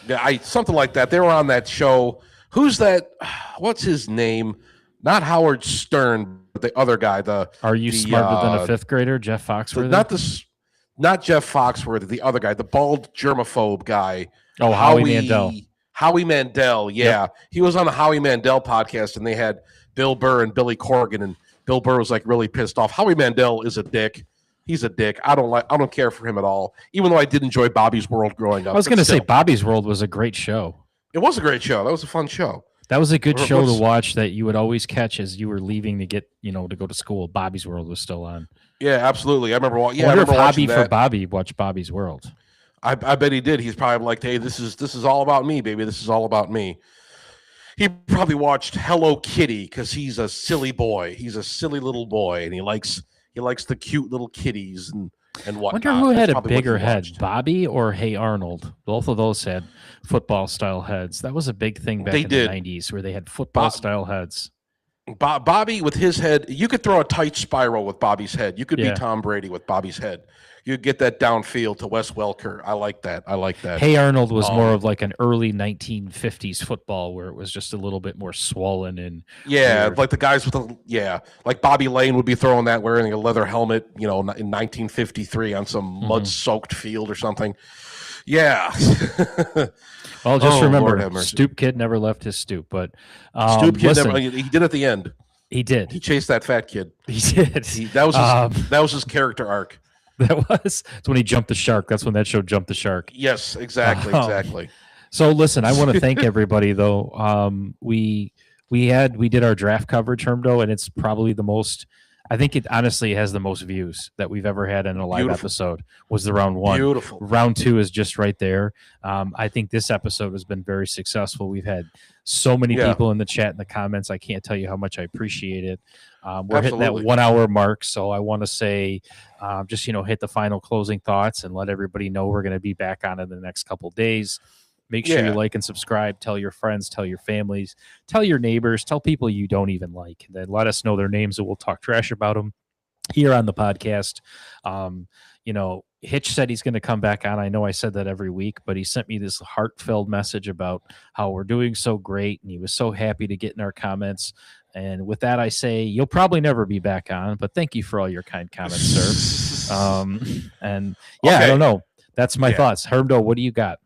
yeah, something like that. They were on that show. Who's that? What's his name? Not Howard Stern, but the other guy. Are you smarter than a fifth grader, Jeff Foxworthy? Not Jeff Foxworthy. The other guy, the bald germaphobe guy. Oh, Howie Mandel. Howie Mandel, yeah. Yep. He was on the Howie Mandel podcast, and they had Bill Burr and Billy Corgan, and Bill Burr was like really pissed off. Howie Mandel is a dick. He's a dick. I don't care for him at all, even though I did enjoy Bobby's World growing up. I was going to say Bobby's World was a great show. It was a great show. That was a fun show. That was a good show to watch that you would always catch as you were leaving to get, to go to school. Bobby's World was still on. Yeah, absolutely. I remember watching that. For Bobby watched Bobby's World. I bet he did. He's probably like, hey, this is all about me, baby. This is all about me. He probably watched Hello Kitty because he's a silly boy. He's a silly little boy, and he likes the cute little kitties and whatnot. I wonder who had a bigger head, Bobby or Hey Arnold. Both of those had football-style heads. That was a big thing back in the 90s where they had football-style heads. Bobby with his head, you could throw a tight spiral with Bobby's head. You could be Tom Brady with Bobby's head. You get that downfield to Wes Welker. I like that. Hey Arnold was more of like an early 1950s football where it was just a little bit more swollen and weird. Like the guys with like Bobby Lane would be throwing that wearing a leather helmet, in 1953 on some mud-soaked field or something. Yeah. Well, just remember, Stoop Kid never left his stoop. But Stoop Kid he did at the end. He did. He chased that fat kid. He did. That was his character arc. That's when he jumped the shark. That's when that show Jumped the Shark. Yes, exactly. So listen, I want to thank everybody though. We did our draft coverage, Hermdo, and it's probably the most. I think it honestly has the most views that we've ever had in a live episode. Was the round one. Beautiful. Round two is just right there. I think this episode has been very successful. We've had so many people in the chat and the comments. I can't tell you how much I appreciate it. We're hitting that 1 hour mark, so I want to say, just hit the final closing thoughts and let everybody know we're going to be back on in the next couple days. Make sure you like and subscribe. Tell your friends, tell your families, tell your neighbors, tell people you don't even like. Then let us know their names and we'll talk trash about them here on the podcast. Hitch said he's going to come back on. I know I said that every week, but he sent me this heartfelt message about how we're doing so great, and he was so happy to get in our comments. And with that, I say you'll probably never be back on, but thank you for all your kind comments, sir. I don't know. That's my thoughts. Hermdo, what do you got?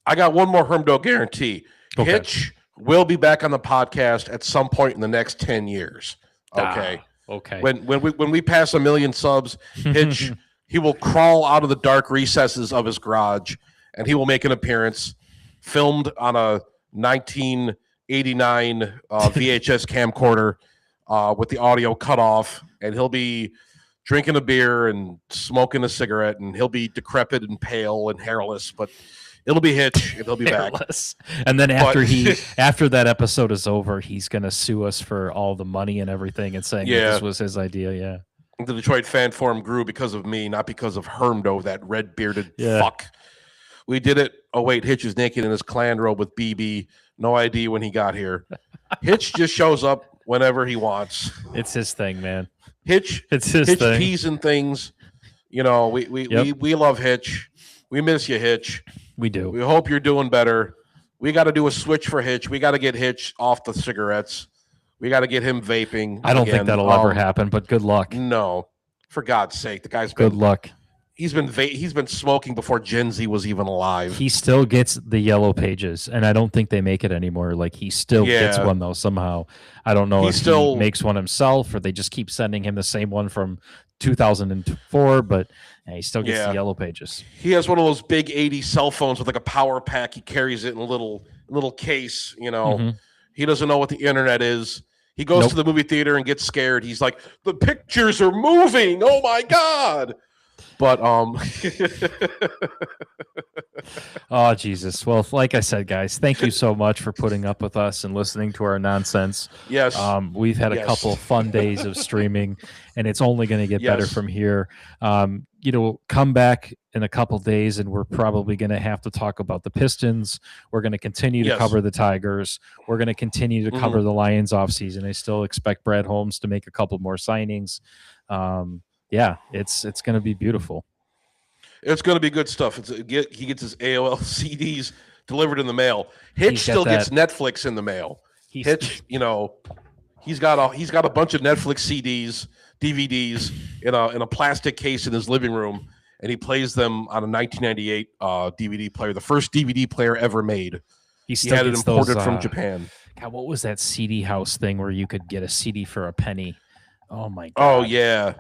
I got one more Hermdo guarantee. Okay. Hitch will be back on the podcast at some point in the next 10 years. Okay. Okay. When we pass 1 million subs, Hitch he will crawl out of the dark recesses of his garage and he will make an appearance, filmed on a 1989 VHS camcorder with the audio cut off, and he'll be drinking a beer and smoking a cigarette, and he'll be decrepit and pale and hairless, but it'll be Hitch, and he'll be hairless. Back. And then after that episode is over, he's going to sue us for all the money and everything and saying that this was his idea. Yeah. The Detroit fan forum grew because of me, not because of Hermdo, that red-bearded fuck. We did it. Oh, wait, Hitch is naked in his clan robe with BB. No ID when he got here. Hitch just shows up whenever he wants. It's his thing, man. It's his thing. Peas and things. We love Hitch. We miss you, Hitch. We do. We hope you're doing better. We got to do a switch for Hitch. We got to get Hitch off the cigarettes. We got to get him vaping. I don't think that'll ever happen, but good luck. No, for God's sake, the guy's good luck. He's been smoking before Gen Z was even alive. He still gets the yellow pages, and I don't think they make it anymore. Like he still gets one though somehow. I don't know if he makes one himself or they just keep sending him the same one from 2004, but he still gets the yellow pages. He has one of those big 80 cell phones with like a power pack. He carries it in a little case. He doesn't know what the internet is. He goes to the movie theater and gets scared. He's like, the pictures are moving. Oh my God. But Oh, Jesus. Well, like I said, guys, thank you so much for putting up with us and listening to our nonsense. yes, We've had a yes. couple of fun days of streaming, and it's only going to get better Yes. from here. Come back in a couple days, and we're probably going to have to talk about the Pistons. We're going to continue to Yes. cover the Tigers. We're going to continue to cover the Lions offseason. I still expect Brad Holmes to make a couple more signings. It's going to be beautiful. It's going to be good stuff. He gets his AOL CDs delivered in the mail. Hitch still gets Netflix in the mail. Hitch, he's got a bunch of Netflix CDs, DVDs in a plastic case in his living room, and he plays them on a 1998 DVD player, the first DVD player ever made. He had it imported from Japan. God, what was that CD house thing where you could get a CD for a penny? Oh my God! Oh yeah.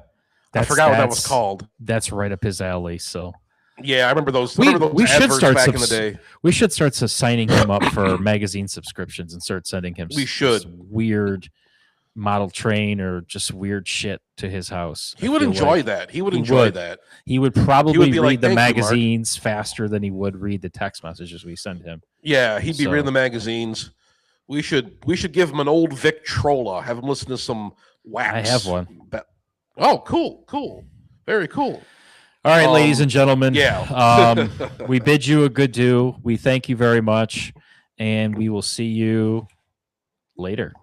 I forgot what that was called. That's right up his alley. So, yeah, I remember those. We should start back in the day. We should start signing him up for magazine subscriptions and start sending him. Weird model train or just weird shit to his house. He would enjoy that. He would enjoy that. He would probably read the magazines faster than he would read the text messages we send him. Yeah, he'd be reading the magazines. We should give him an old Victrola. Have him listen to some Wax. I have one. Oh, cool. Very cool. All right, ladies and gentlemen. Yeah. We bid you a good do. We thank you very much, and we will see you later.